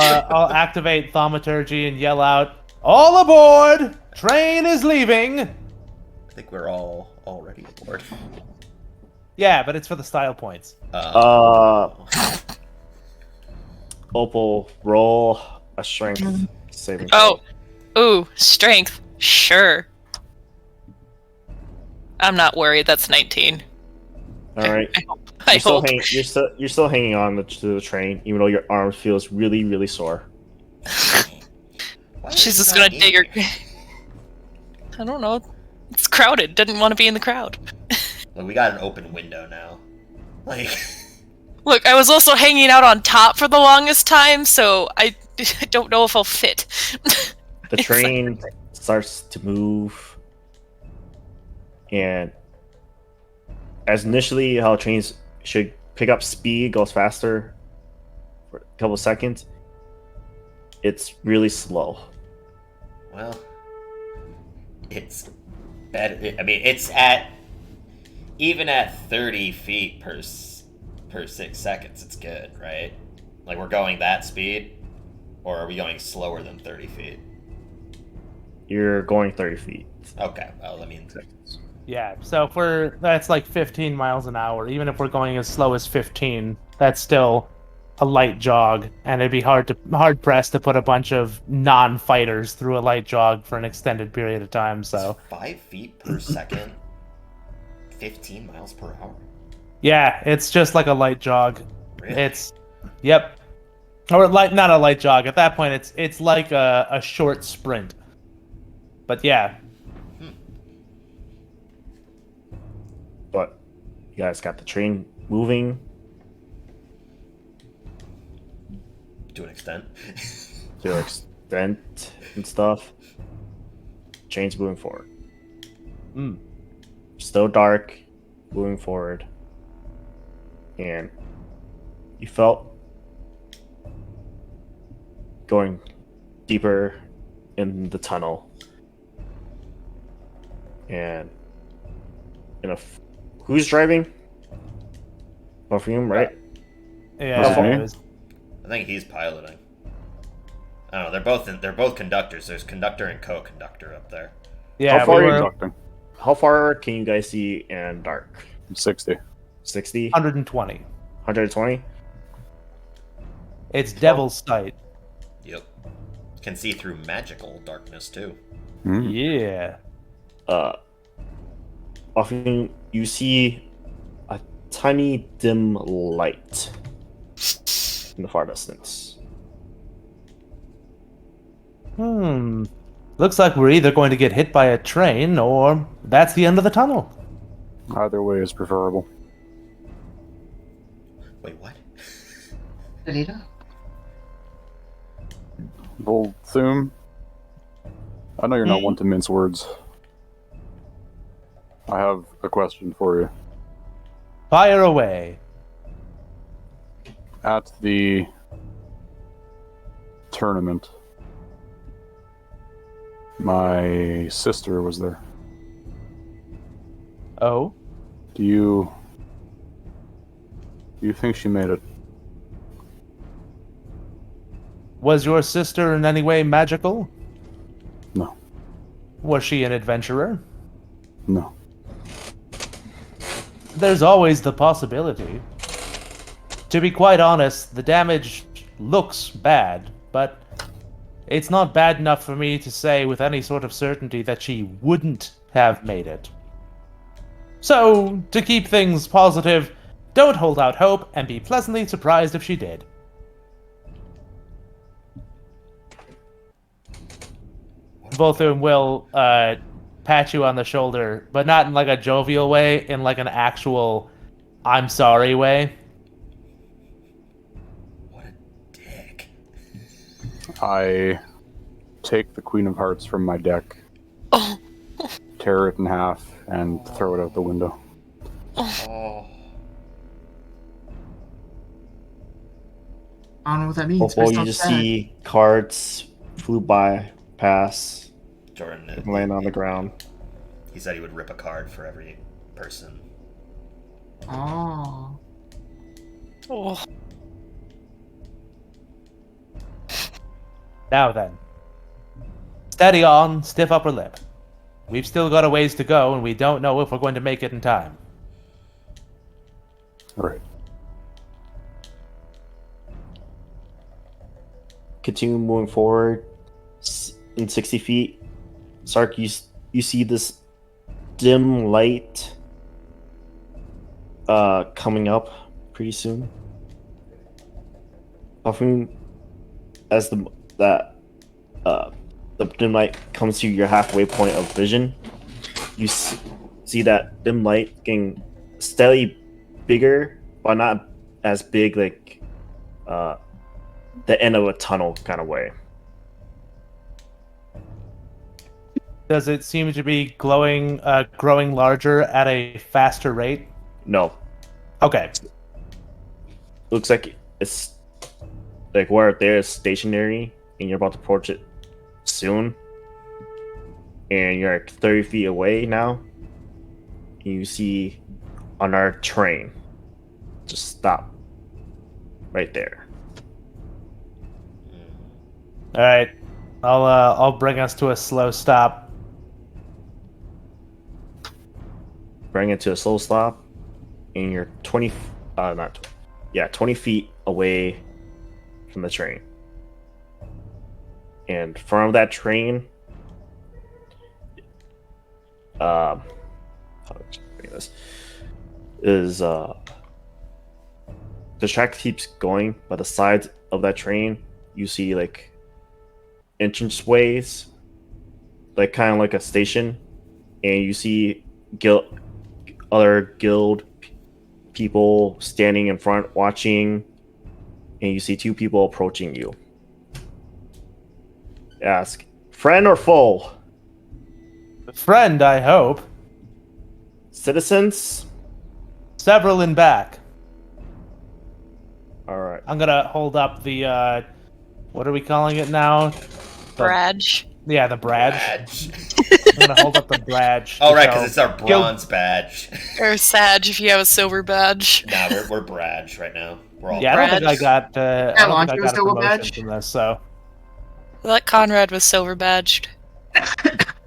activate thaumaturgy and yell out, "All aboard! Train is leaving!" I think we're all already aboard. Yeah, but it's for the style points. Opal, roll a strength saving. Oh. Ooh, strength. Sure. I'm not worried. That's 19. All right. I hope. You're still hanging on to the train, even though your arm feels really, really sore. Why She's is just he not gonna dig her. in here? I don't know. It's crowded. Didn't want to be in the crowd. Look, we got an open window now. Like, Look, I was also hanging out on top for the longest time, so I don't know if I'll fit. The train starts to move, and as initially how trains should pick up speed, goes faster for a couple seconds, it's really slow. well, it's better. I mean, it's at even at 30 feet per 6 seconds. It's good, right? Like, we're going that speed, or are we going slower than 30 feet? You're going 30 feet. Okay, well, I mean, Yeah, so if that's like 15 miles an hour. Even if we're going as slow as 15, that's still a light jog, and it'd be hard pressed to put a bunch of non-fighters through a light jog for an extended period of time. So 5 feet per second, 15 miles per hour. yeah, it's just like a light jog. Really? Yep, or not a light jog. At that point, it's like a short sprint. But yeah, But you guys got the train moving. To an extent. To an extent and stuff. train's moving forward. Mm. Still dark, moving forward. And you felt going deeper in the tunnel. And who's driving? Perfume, right? Yeah. me? it was- I think he's piloting. I don't know. They're both conductors. There's conductor and co-conductor up there. yeah. How far we are you were Conducting. How far can you guys see in dark? 60. 60? 120. 120? It's Devil's Sight. Yep. Can see through magical darkness too. Mm. Yeah. Often you see a tiny dim light in the far distance. Looks like we're either going to get hit by a train or that's the end of the tunnel. Either way is preferable. Wait, what? Volthoom, I know you're not one to mince words. I have a question for you. Fire away. At the tournament, my sister was there. Oh? Do you think she made it? Was your sister in any way magical? No. Was she an adventurer? No. There's always the possibility. To be quite honest, the damage looks bad, but it's not bad enough for me to say with any sort of certainty that she wouldn't have made it. So, to keep things positive, don't hold out hope and be pleasantly surprised if she did. Both of them will pat you on the shoulder, but not in like a jovial way, in like an actual I'm sorry way. What a dick. I take the Queen of Hearts from my deck, Oh, tear it in half, and throw it out the window. Oh. I don't know what that means. but Before it's you not just bad. see cards flew by, pass, Jordan, laying on the ground. he said he would rip a card for every person. Oh. oh. Now then. Steady on, stiff upper lip. We've still got a ways to go, and we don't know if we're going to make it in time. Right. Continue moving forward in 60 feet. Sark, you see this dim light coming up pretty soon. Often, as the dim light comes to your halfway point of vision, you see that dim light getting steadily bigger, but not as big like the end of a tunnel kind of way. Does it seem to be growing larger at a faster rate? No, Okay. looks like it's like where there is stationary, and you're about to approach it soon, and you're like 30 feet away now. And you see on our train just stop right there. All right. I'll bring us to a slow stop. Bring it to a slow stop, and you're 20 feet away from the train. And from that train, how do I explain this? Is the track keeps going, but the sides of that train you see like entranceways, like kind of like a station, and you see other guild people standing in front watching, and you see two people approaching you. Ask, friend or foe? Friend, I hope. Citizens? Several in back. Alright. I'm gonna hold up the, what are we calling it now? Bradge. Yeah, the badge. Badge. I'm gonna hold up the badge. Oh, right, because it's our bronze badge. Or Sag if you have a silver badge. Nah, we're Bradge right now. We're all Yeah, I don't think I Bradge. got. I don't think I Launcher got a still a promotion badge? from this. So I thought Conrad was silver badged.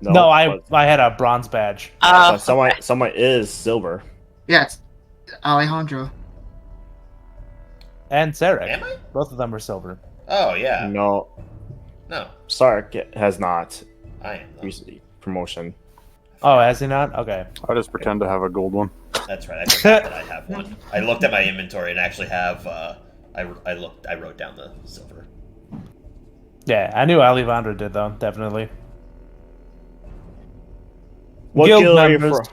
no, I but- had a bronze badge. but someone is silver. Yeah, it's Alejandro. And Sarek. Am I? Both of them are silver. Oh, yeah. No, No, Sark has not I am, though. recently promotion. Oh, has he not? Okay. I just pretend to have a gold one. That's right. I forgot that I have one. I looked at my inventory and actually have. I wrote down the silver. Yeah, I knew Alejandro did though. Definitely. What Guild guild are you members.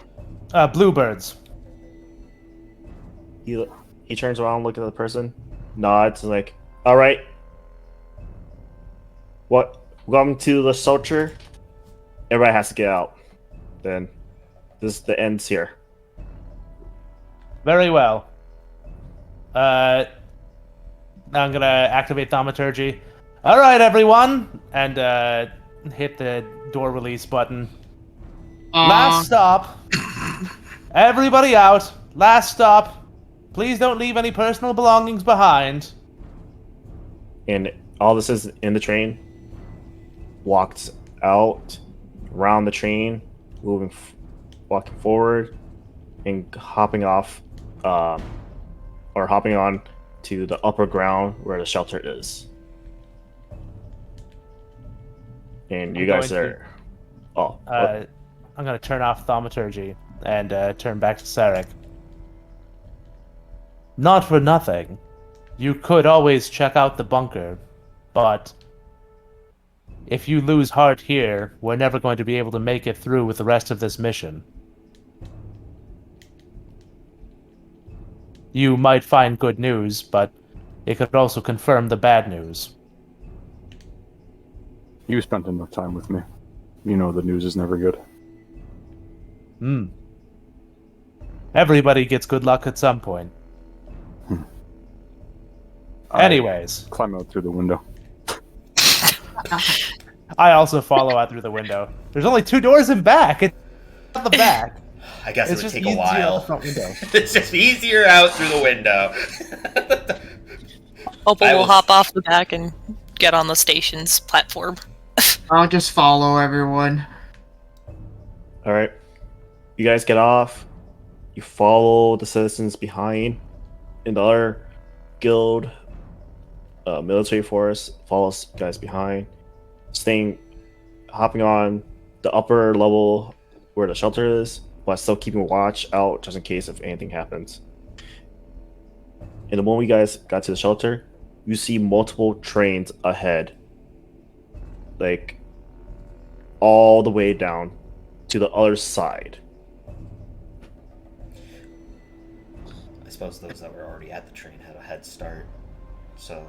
from? Bluebirds. He turns around, look at the person, nods, and like, all right. What? Welcome to the shelter. Everybody has to get out. Then, this the ends here. Very well. Now I'm gonna activate thaumaturgy. All right, everyone, and hit the door release button. Last stop. Everybody out. Last stop. Please don't leave any personal belongings behind. And all this is in the train. Walked out, around the train, walking forward, and hopping off, or hopping on to the upper ground where the shelter is. And you I'm guys going to- are. Oh, I'm gonna turn off thaumaturgy and turn back to Sarek. Not for nothing. You could always check out the bunker, but if you lose heart here, we're never going to be able to make it through with the rest of this mission. You might find good news, but it could also confirm the bad news. You spent enough time with me. You know the news is never good. Everybody gets good luck at some point. Anyways, Climb out through the window. I also follow out through the window. There's only 2 doors in back. It's not the back. I guess It's it would just take a easier out the while. front window. It's just easier out through the window. Opal I will was- hop off the back and get on the station's platform. I'll just follow everyone. all right. You guys get off. You follow the citizens behind, and the other guild, military force follows you guys behind, hopping on the upper level where the shelter is, but still keeping watch out just in case if anything happens. And the moment you guys got to the shelter, you see multiple trains ahead, like all the way down to the other side. I suppose those that were already at the train had a head start, so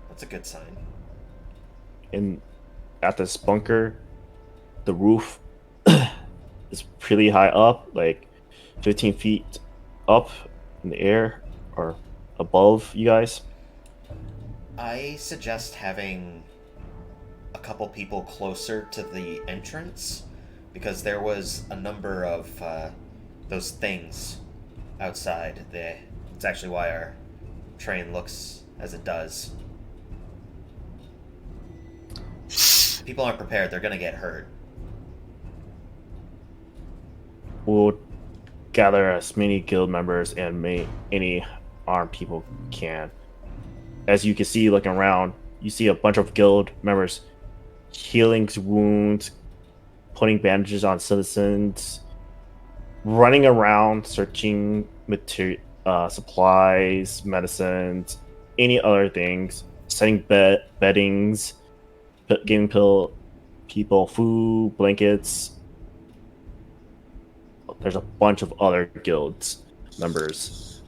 that's a good sign. And at this bunker, the roof is pretty high up, like 15 feet up in the air or above you guys. I suggest having a couple people closer to the entrance, because there was a number of those things outside. It's actually why our train looks as it does. If people aren't prepared, they're gonna get hurt. We'll gather as many guild members and any armed people can. As you can see, looking around, you see a bunch of guild members healing wounds, putting bandages on citizens, running around searching supplies, medicines, any other things, setting beddings, giving people food, blankets. There's a bunch of other guilds members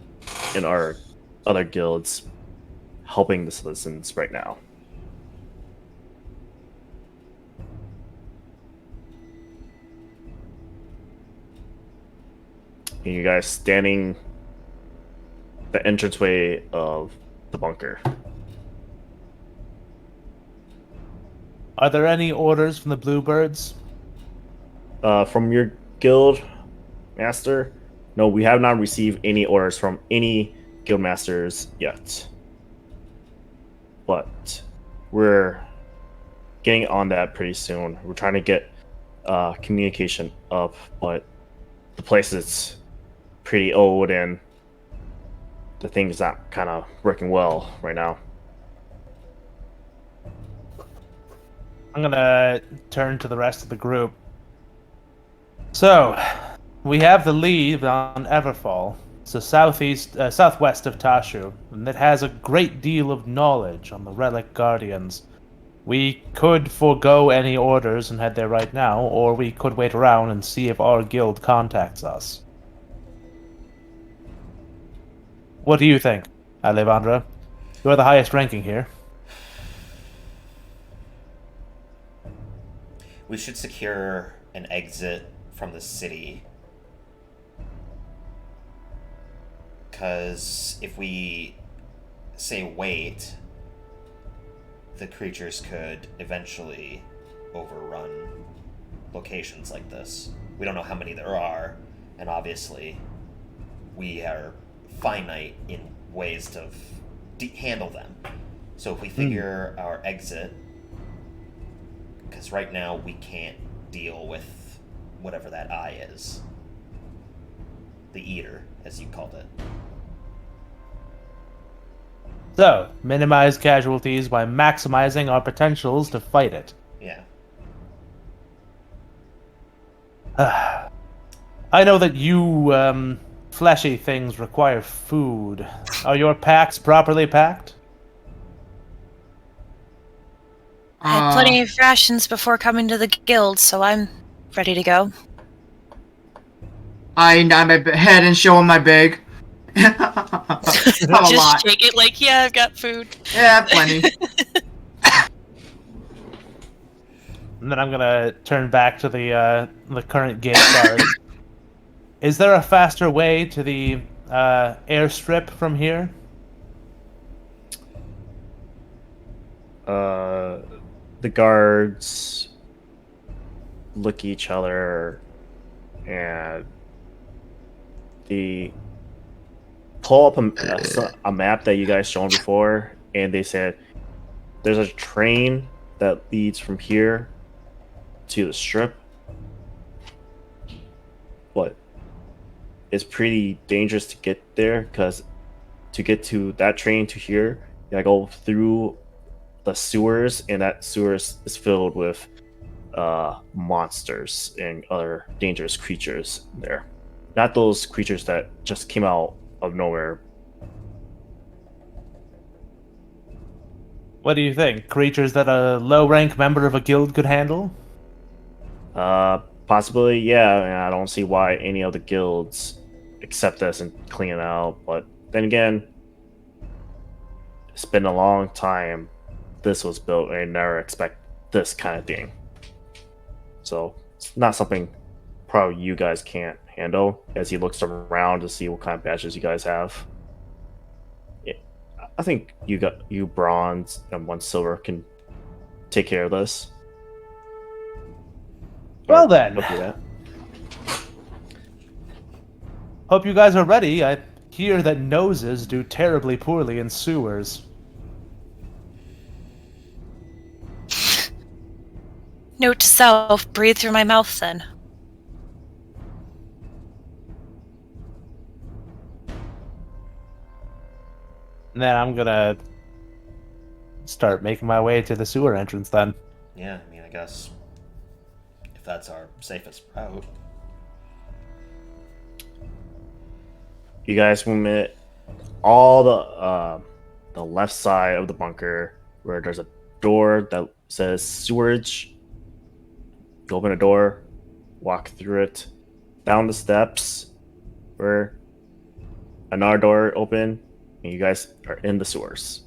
in our other guilds helping the citizens right now. and you guys standing the entranceway of the bunker. Are there any orders from the Bluebirds? From your guild master, no, we have not received any orders from any guild masters yet. But we're getting on that pretty soon. We're trying to get communication up, but the place is pretty old and the thing's not kind of working well right now. I'm gonna turn to the rest of the group. So, we have the lead on Everfall. It's the southwest of Tashu, and it has a great deal of knowledge on the Relic Guardians. We could forego any orders and head there right now, or we could wait around and see if our guild contacts us. What do you think, Alejandra? You're the highest ranking here. We should secure an exit from the city. Because if we say wait, the creatures could eventually overrun locations like this. We don't know how many there are, and obviously we are finite in ways to handle them. So if we figure our exit, because right now we can't deal with whatever that eye is. The Eater, as you called it. So, minimize casualties by maximizing our potentials to fight it. Yeah. I know that you, fleshy things require food. Are your packs properly packed? I had plenty of rations before coming to the guild, so I'm ready to go. I nod my head and show him my bag. I have a Just lot. shake it like, yeah, I've got food. Yeah, I have plenty. And then I'm gonna turn back to the current gate guard. Is there a faster way to the airstrip from here? The guards look at each other and they pull up a map that you guys shown before, and they said there's a train that leads from here to the strip, but it's pretty dangerous to get there because to get to that train to here, you gotta go through the sewers, and that sewers is filled with monsters and other dangerous creatures there. Not those creatures that just came out of nowhere. What do you think? Creatures that a low-rank member of a guild could handle? Possibly, yeah. And I don't see why any of the guilds accept this and clean it out. But then again, it's been a long time this was built, and I never expect this kind of thing. So it's not something probably you guys can't handle. As he looks around to see what kind of badges you guys have. Yeah, I think you bronze and one silver can take care of this. Well Or then. look at that. Hope you guys are ready. I hear that noses do terribly poorly in sewers. Note to self, breathe through my mouth then. And then I'm gonna start making my way to the sewer entrance then. Yeah, I mean, I guess if that's our safest route. You guys move it all the left side of the bunker where there's a door that says sewerage. You open a door, walk through it, down the steps where another door open, and you guys are in the sewers.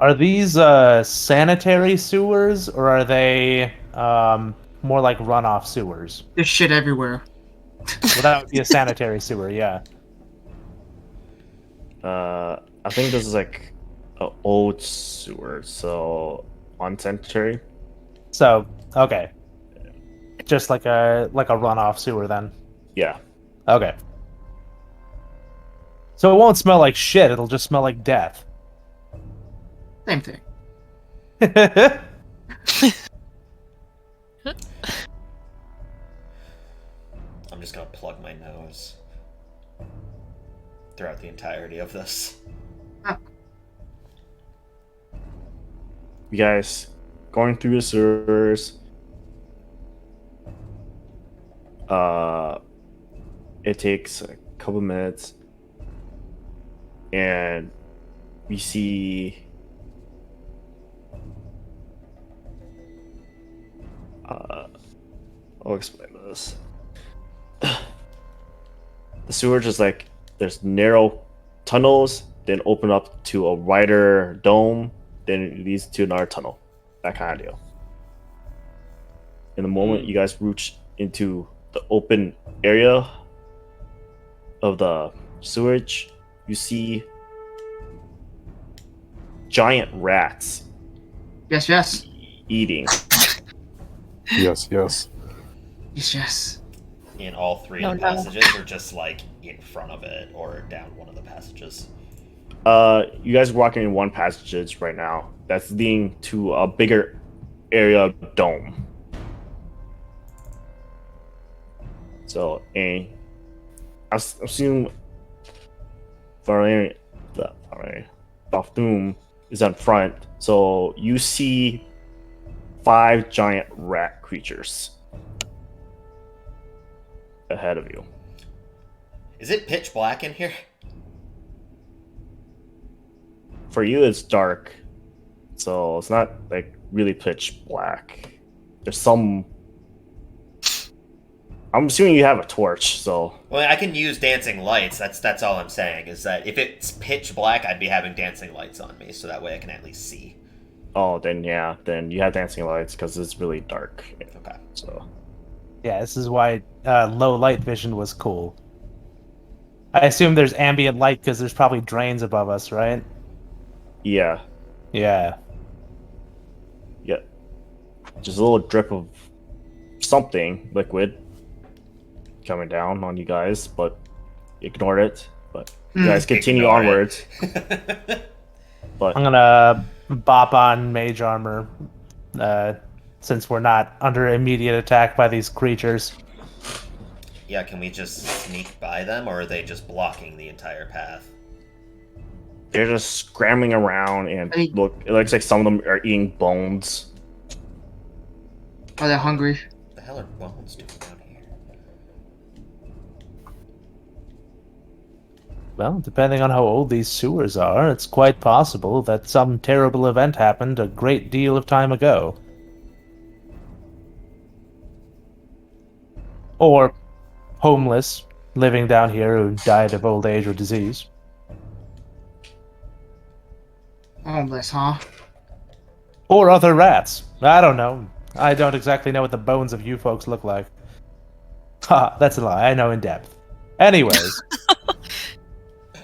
Are these sanitary sewers, or are they more like runoff sewers? There's shit everywhere. Well, that would be a sanitary sewer, yeah. I think this is like an old sewer, so unsanitary. So, okay. Just like a runoff sewer then. Yeah. Okay. So it won't smell like shit, it'll just smell like death. Same thing. I'm just gonna plug my nose throughout the entirety of this. You guys going through the sewers. It takes a couple minutes, and we see I'll explain this. The sewer just like there's narrow tunnels, then open up to a wider dome, then it leads to another tunnel. That kind of deal. In the moment you guys reach into the open area of the sewage, you see giant rats Yes. eating. Yes, yes. Yes. In all three Oh, of the no. passages, or just like in front of it, or down one of the passages? You guys are walking in one passage right now that's leading to a bigger area dome. So, I assume Balthum is on front, so you see 5 giant rat creatures ahead of you. Is it pitch black in here? For you, it's dark, so it's not like really pitch black. There's some. I'm assuming you have a torch, so. Well, I can use dancing lights. That's all I'm saying. Is that if it's pitch black, I'd be having dancing lights on me, so that way I can at least see. Oh, then yeah, then you have dancing lights because it's really dark. Okay. So. Yeah, this is why low light vision was cool. I assume there's ambient light because there's probably drains above us, right? Yeah, Yeah. just a little drip of something liquid coming down on you guys, but ignored it. But you guys continue Ignore it. onwards. But I'm gonna bop on mage armor, since we're not under immediate attack by these creatures. Yeah, can we just sneak by them, or are they just blocking the entire path? they're just scrambling around, and I mean- look, it looks like some of them are eating bones. Oh, they're hungry. What the hell are bones doing down here? Well, depending on how old these sewers are, it's quite possible that some terrible event happened a great deal of time ago. Or homeless, living down here who died of old age or disease. Homeless, huh? Or other rats. I don't know. I don't exactly know what the bones of you folks look like. Ha, that's a lie. I know in depth. Anyways.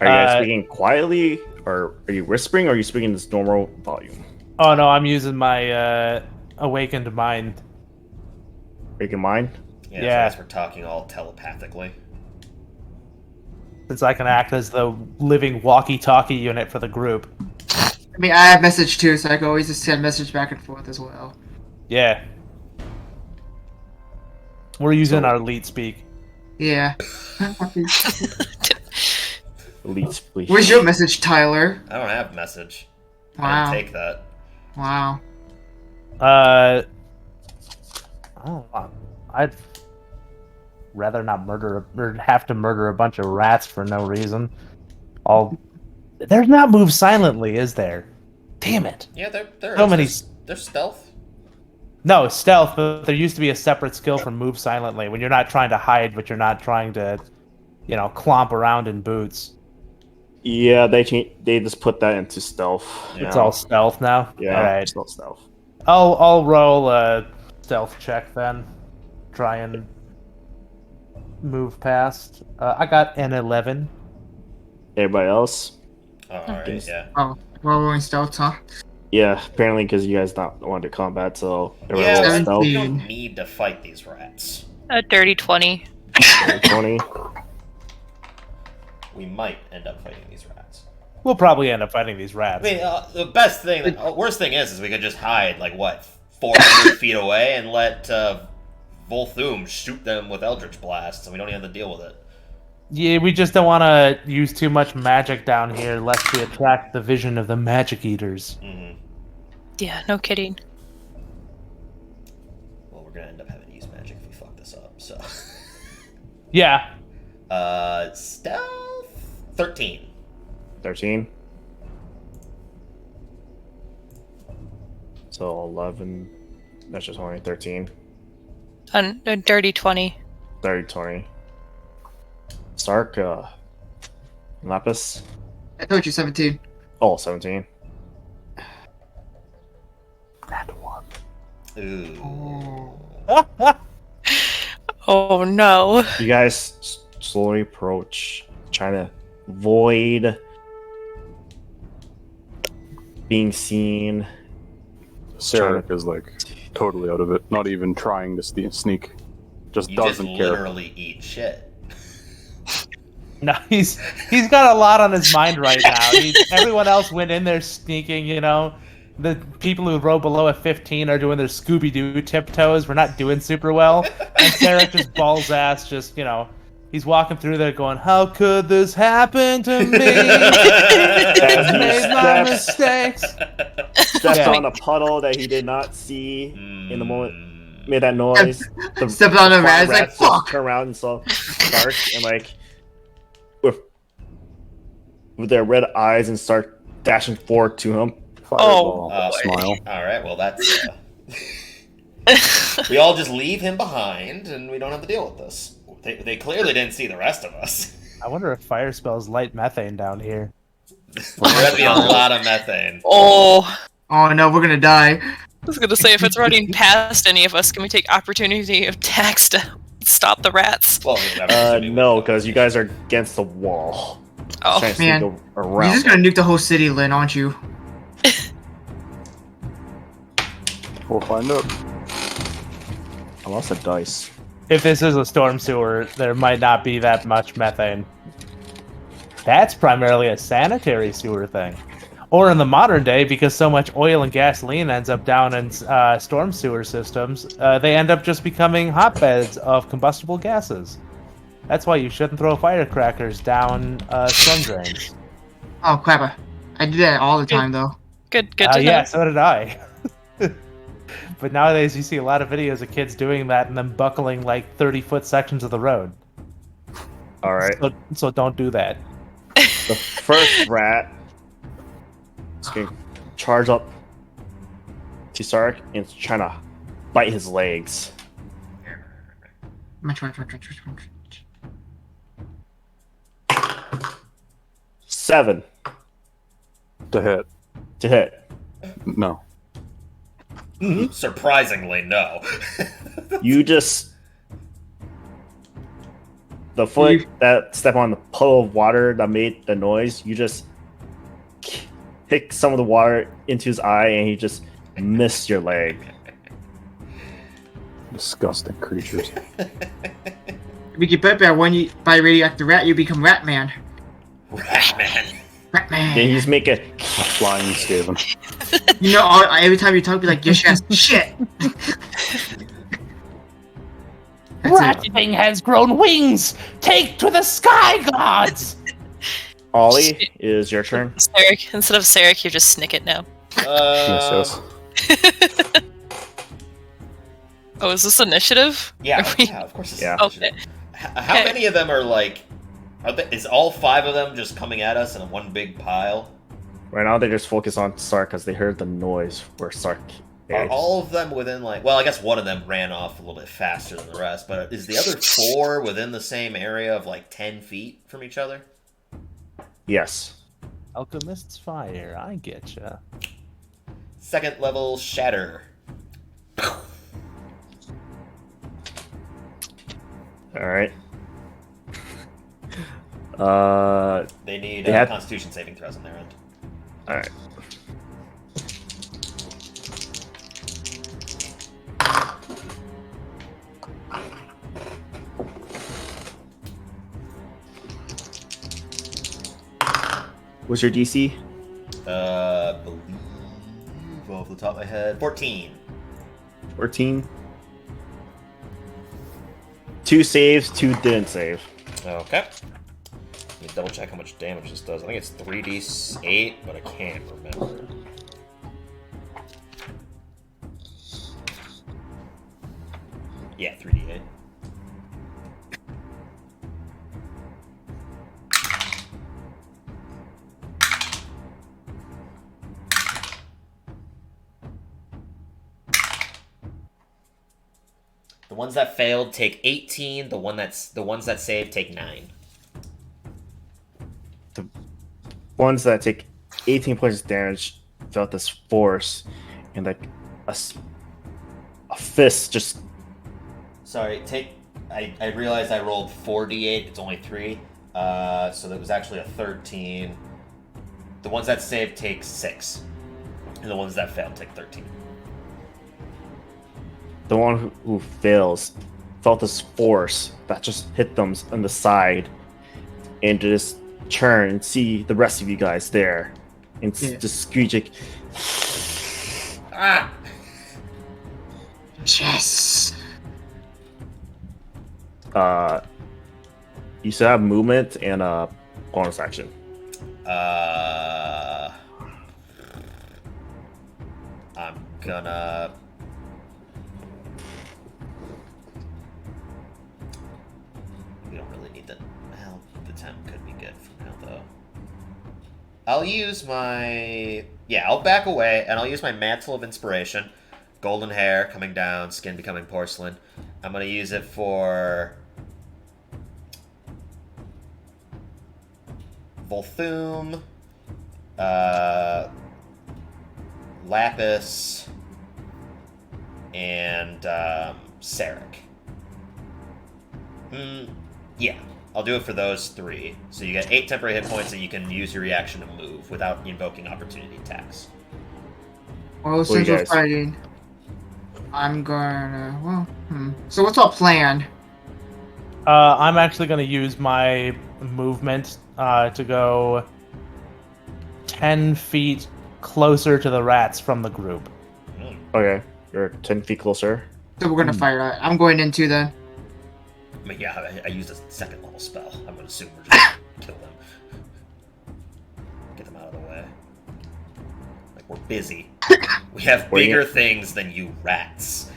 Are you guys Uh, speaking quietly, or are you whispering, or are you speaking this normal volume? Oh no, I'm using my awakened mind. Breaking mind? Yeah, Yeah. so I guess we're talking all telepathically. Since I can act as the living walkie-talkie unit for the group. I mean, I have message too, so I can always just send message back and forth as well. Yeah. We're using So- our lead speak. Yeah. Elite, please. Where's your message, Tyler? I don't have message. I Wow. didn't take that. Wow. I don't know. I'd rather not murder or have to murder a bunch of rats for no reason. There's not move silently, is there? Damn it. Yeah, there So is. many- There's stealth. No, stealth, but there used to be a separate skill for move silently when you're not trying to hide, but you're not trying to, clomp around in boots. Yeah, they just put that into stealth. It's all stealth now. Yeah, All right. it's all stealth. I'll roll a stealth check then. Try and move past. I got an 11. Everybody else? Alright, yeah. Oh, we're rolling stealth, huh? Yeah, apparently because you guys not want to combat, so everyone Yeah, rolls we stealth. don't need to fight these rats. A dirty 20. 20. We might end up fighting these rats. We'll probably end up fighting these I rats. mean, the best thing, worst thing is we could just hide, like, what, 400 feet away and let Volthoom shoot them with Eldritch Blast, so we don't even have to deal with it. Yeah, we just don't want to use too much magic down here, lest we attract the vision of the magic eaters. Mm-hmm. Yeah, no kidding. Well, we're gonna end up having to use magic if we fuck this up, so... Yeah. Stealth? 13. 13. So 11. That's just only 13. A dirty 20. 30, 20. Stark, Lapis. I told you 17. Oh, 17. Ooh. Oh no. You guys slowly approach, trying to avoid being seen. Sarek is like totally out of it, not even trying to sneak. Just You doesn't just care. literally eat shit. No, he's got a lot on his mind right now. Everyone else went in there sneaking, you know. The people who row below a 15 are doing their Scooby-Doo tiptoes. We're not doing super well. And Sarek just balls ass, just, you know, he's walking through there going, how could this happen to me? I've made my mistakes. Stepped Yeah. on a puddle that he did not see in the moment. Made that noise. Stepped on a rat, it's like, rats just fuck! turn around and saw Stark and like with their red eyes and start dashing forward to him. Fireball, Oh, smile. Alright, well that's... we all just leave him behind, and we don't have to deal with this. They clearly didn't see the rest of us. I wonder if fire spells light methane down here. There's gonna be a lot of methane. Oh. Oh no, we're gonna die. I was gonna say, if it's running past any of us, can we take opportunity of attacks to stop the rats? Well, No, because you guys are against the wall. Oh. Trying to Man, sneak You're around. just gonna nuke the whole city, Lynn, aren't you? We'll find out. I lost a dice. If this is a storm sewer, there might not be that much methane. That's primarily a sanitary sewer thing. Or in the modern day, because so much oil and gasoline ends up down in storm sewer systems, they end up just becoming hotbeds of combustible gases. That's why you shouldn't throw firecrackers down storm drains. Oh crap! I do that all the time though. Good to know. Yeah, so did I. But nowadays you see a lot of videos of kids doing that and then buckling like 30-foot sections of the road. Alright. So don't do that. The first rat is going to charge up to Stark and it's trying to bite his legs. Much. 7 To hit. to hit. No. Surprisingly, no. You just... The foot that stepped on the puddle of water that made the noise, you just kick some of the water into his eye and he just missed your leg. Disgusting creatures. We get better when you by radioactive rat, you become Ratman. Ratman. Ratman. Then you just make a... Flying Skaven. You know, every time you talk, be like, yes, yes, shit. Rat thing has grown wings! Take to the sky gods! Ollie, is your turn. Sarek, instead of Sarek, you just snick it now. Yes. Oh, is this initiative? Yeah, Are we- yeah, of course it's Yeah. Okay. How Okay. many of them are like... is all 5 of them just coming at us in one big pile? Right now they just focus on Stark because they heard the noise where Stark Are is. all of them within like... Well, I guess one of them ran off a little bit faster than the rest, but is the other 4 within the same area of like 10 feet from each other? Yes. Alchemist's fire. I getcha. Second level shatter. Alright. They need They had- Constitution saving throws on their end. Alright. What's your DC? Believe off the top of my head, 14. 14. 2 saves, 2 didn't save. Okay. Let me double check how much damage this does. I think it's 3d8, but I can't remember. Yeah, 3d8. The ones that failed take 18. The ones that saved take 9. The ones that take 18 points of damage felt this force, and like a fist just. Sorry, I realized I rolled 4d8. It's only 3. So that was actually a 13. The ones that saved take 6. And the ones that failed take 13. The one who fails felt this force that just hit them on the side, and just turn and see the rest of you guys there, and just screeching. Ah! Yes. You still have movement and a bonus action. I'm gonna. We don't really need the. Well, the 10 could be good for now, though. I'll use my. Yeah, I'll back away, and I'll use my Mantle of Inspiration. Golden hair coming down, skin becoming porcelain. I'm gonna use it for. Volthoom. Lapis. And Sarek. Yeah, I'll do it for those 3. So you get 8 temporary hit points, and you can use your reaction to move without invoking opportunity attacks. Well, What do you since we're guys- fighting, I'm gonna. Well, So what's our plan? I'm actually going to use my movement to go 10 feet closer to the rats from the group. Okay, you're 10 feet closer. So we're gonna fight. I'm going into the. I mean, yeah, I used a second level spell. I'm gonna assume we're just gonna kill them. Get them out of the way. Like, we're busy. We have Wait. bigger things than you rats.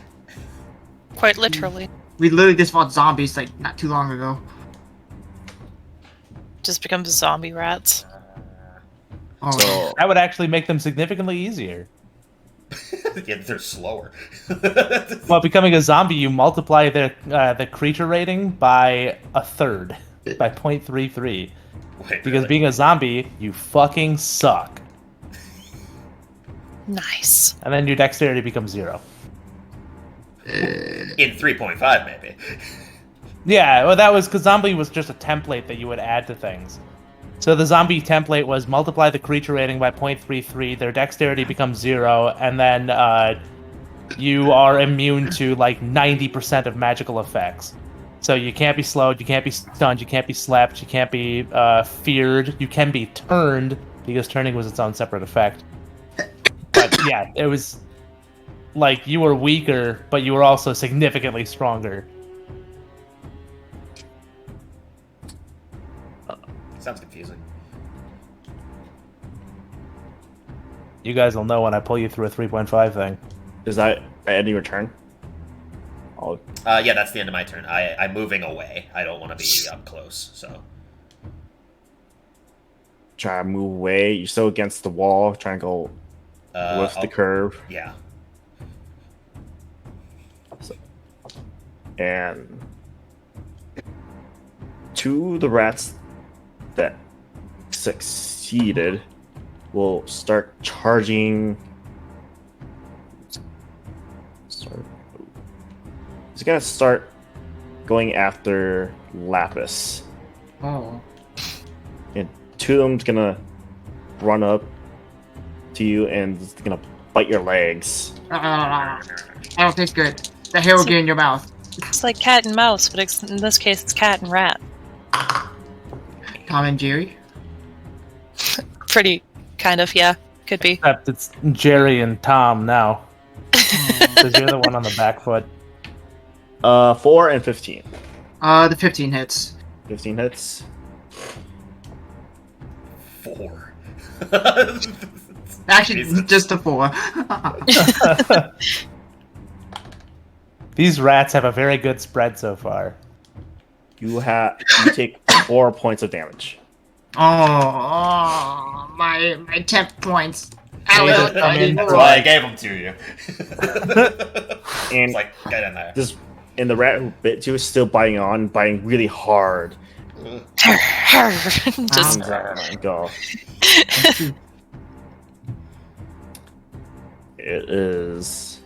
Quite literally. We literally just fought zombies like not too long ago. Just becomes zombie rats. Oh, So That would actually make them significantly easier. Yeah, they're slower. Well, becoming a zombie, you multiply the creature rating by a third, by 0.33. Wait, Because really? being a zombie, you fucking suck. Nice. And then your dexterity becomes 0. In 3.5, maybe. Yeah, well, that was because zombie was just a template that you would add to things. So the zombie template was multiply the creature rating by 0.33, their dexterity becomes 0, and then you are immune to like 90% of magical effects. So you can't be slowed, you can't be stunned, you can't be slapped, you can't be feared, you can be turned, because turning was its own separate effect. But yeah, it was like you were weaker, but you were also significantly stronger. Sounds confusing. You guys will know when I pull you through a 3.5 thing. is that ending your turn? I'll Yeah, that's the end of my turn. I'm moving away. I don't want to be up close, so. try to move away. You're still against the wall, trying to go with the curve. Yeah. And 2 of the rats that succeeded will start charging. He's gonna start going after Lapis. Oh. And two of them's gonna run up to you and it's gonna bite your legs. I don't taste good. The hair will get in your mouth. It's like cat and mouse, but in this case, it's cat and rat. Tom and Jerry. Pretty, kind of, yeah. Could be. Except it's Jerry and Tom now. Because you're the one on the back foot. 4 and 15. The 15 hits. 15 hits. 4. Actually, Jesus. just a 4. These rats have a very good spread so far. You take 4 points of damage. My 10 points. That's why I gave them to you. And It's like, get in there. and the rat who bit you is still biting really hard. Just Oh my god. It is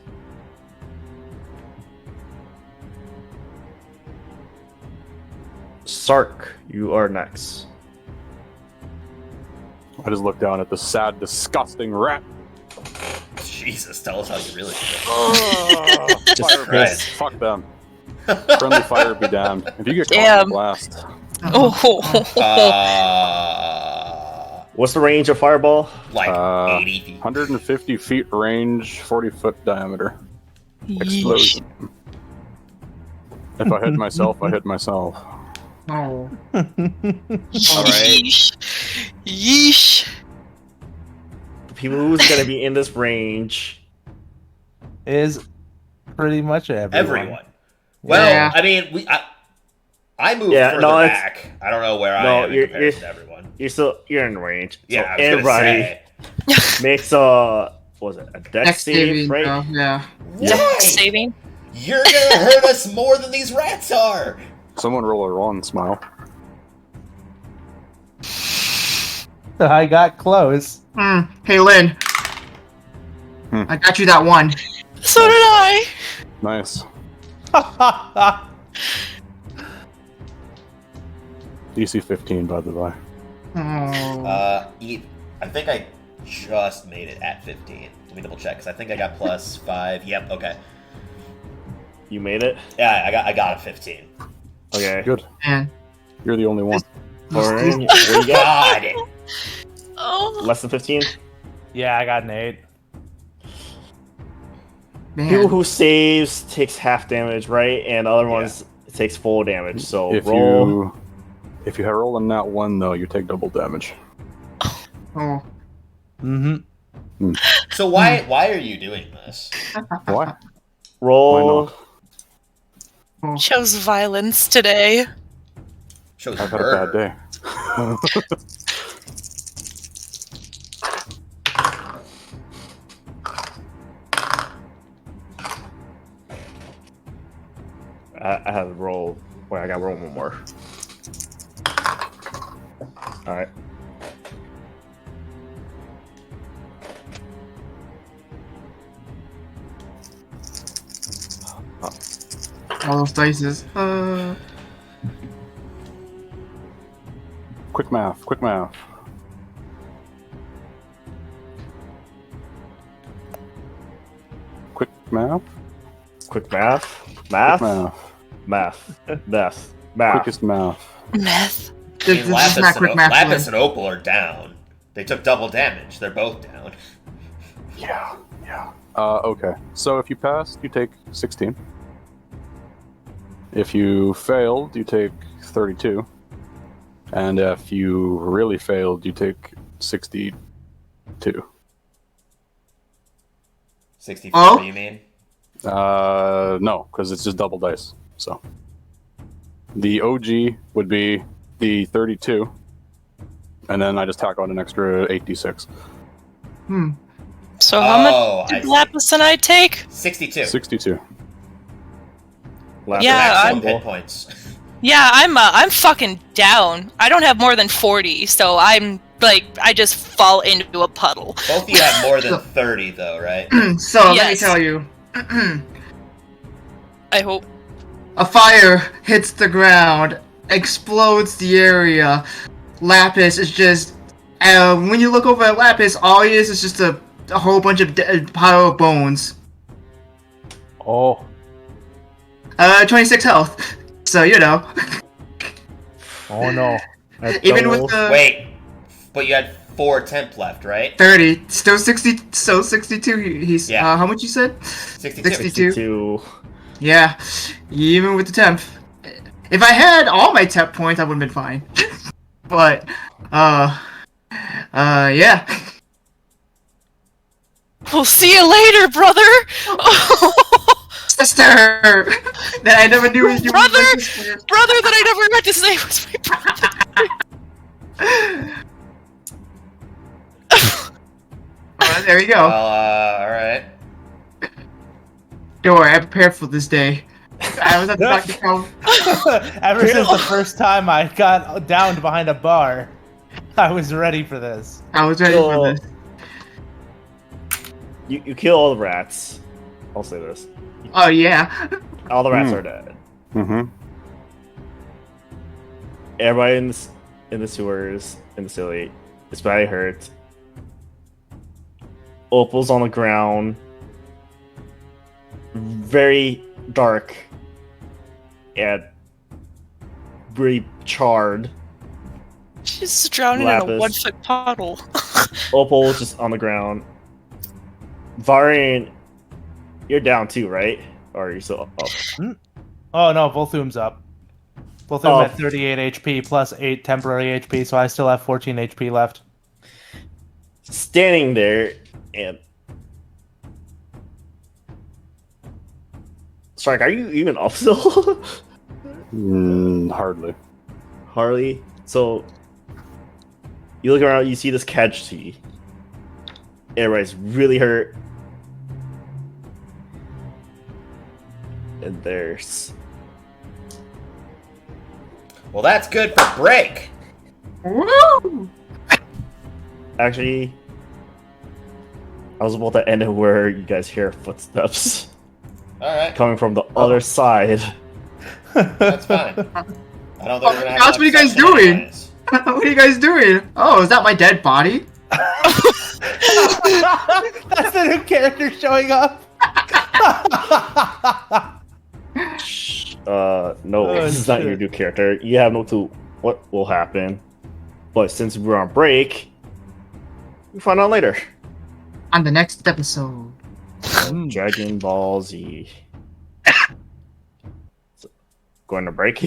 Sark, you are next. I just look down at the sad, disgusting rat. Jesus, tell us how you really feel. Just Christ. Fuck them. Friendly fire be damned. If you get caught in Damn. a blast, What's the range of fireball? Like Uh, 80 feet. 150 feet range, 40-foot diameter. Explosion. If I hit myself, I hit myself. Oh. Yeesh. Yeesh. The people who's gonna be in this range. Is pretty much Everyone. Well, Yeah. I mean, I moved Yeah, further no, it's- back. I don't know where I No, am in you're- comparison you're- to everyone. You're in range. Yeah, So I was gonna everybody say. makes a dex Next save, saving, right? though, yeah. Why? Saving. You're gonna hurt us more than these rats are. Someone roll a Ron smile. I got close. Hey, Lynn. I got you that one. So did I. Nice. DC 15, by the way. Oh. I think I just made it at 15. Let me double check, because I think I got plus 5. Yep, okay. You made it? Yeah, I got a 15. Okay. Good. Man. You're the only one. Orin, what do you got? God! Oh. Less than 15? Yeah, I got an 8. Man. People who saves takes half damage, right? And the other ones takes full damage. So roll. If you have rolling that one, though, you take double damage. Oh. Mm-hmm. So why are you doing this? Why? Roll. Why not? Chose violence today. Shows I've had a bad day. I have to roll. Wait, I gotta roll one more. Alright. All those dices. Quick math. Quick math. Quick math. Quick math. Math? Math. Math. Math. Quickest math. Meth. This is not quick math. Lapis Lynn. and Opal are down. They took double damage. They're both down. Yeah. Okay. So if you passed, you take 16. If you failed, you take 32. And if you really failed, you take 62. 64, Oh? you mean? No, because it's just double dice. So the OG would be the 32, and then I just tack on an extra 8d6. So how Oh, much I did see. Lapis and I take? 62. 62. Lapis. Yeah, Maximum symbol. hit points. Yeah, I'm fucking down. I don't have more than 40, so I'm like, I just fall into a puddle. Both of you have more than 30, though, right? So let me Yes. tell you, I hope. a fire hits the ground, explodes the area. Lapis is just. When you look over at Lapis, all it is just a whole bunch of pile of bones. Oh. 26 health. So you know. Oh no. Even with the Wait, but you had 4 temp left, right? 30, still 60, so 62. He's Yeah. how much you said? 62. 62. Yeah, even with the temp. If I had all my temp points, I would have been fine. But, yeah. We'll see you later, brother. Sister! That I never knew you were Brother! my sister. Brother that I never meant to say was my brother. Alright, there you go. Well, alright. Don't worry, I prepared for this day. I was at the doctor call. Ever since the first time I got downed behind a bar, I was ready for this. I was ready for this. You kill all the rats. I'll say this. Oh, yeah. All the rats are dead. Mm-hmm. Everybody in the sewers, in the Desolate, is badly hurt. Opal's on the ground. Very dark. And very charred. She's drowning in a Lapis. 1-foot puddle. Opal is just on the ground. Varian, you're down too, right? Or are you still up? Oh no, Volthoom's up. Volthoom at 38 HP plus 8 temporary HP, so I still have 14 HP left. Standing there, and Strike, are you even up still? Hardly. Harley. So you look around, you see this casualty. Everybody's really hurt. And there's Well, that's good for break. Woo! actually, I was about to end it where you guys hear footsteps Alright, coming from the other side. that's fine. I don't think we're gonna have Gosh, what are you enough guys session doing? anyways. What are you guys doing? Oh, is that my dead body? That's the new character showing up. No, Oh, this is not your shit. new character. You have no clue what will happen. But since we're on break, we'll find out later. On the next episode. Dragon Ball Z. So, going to break?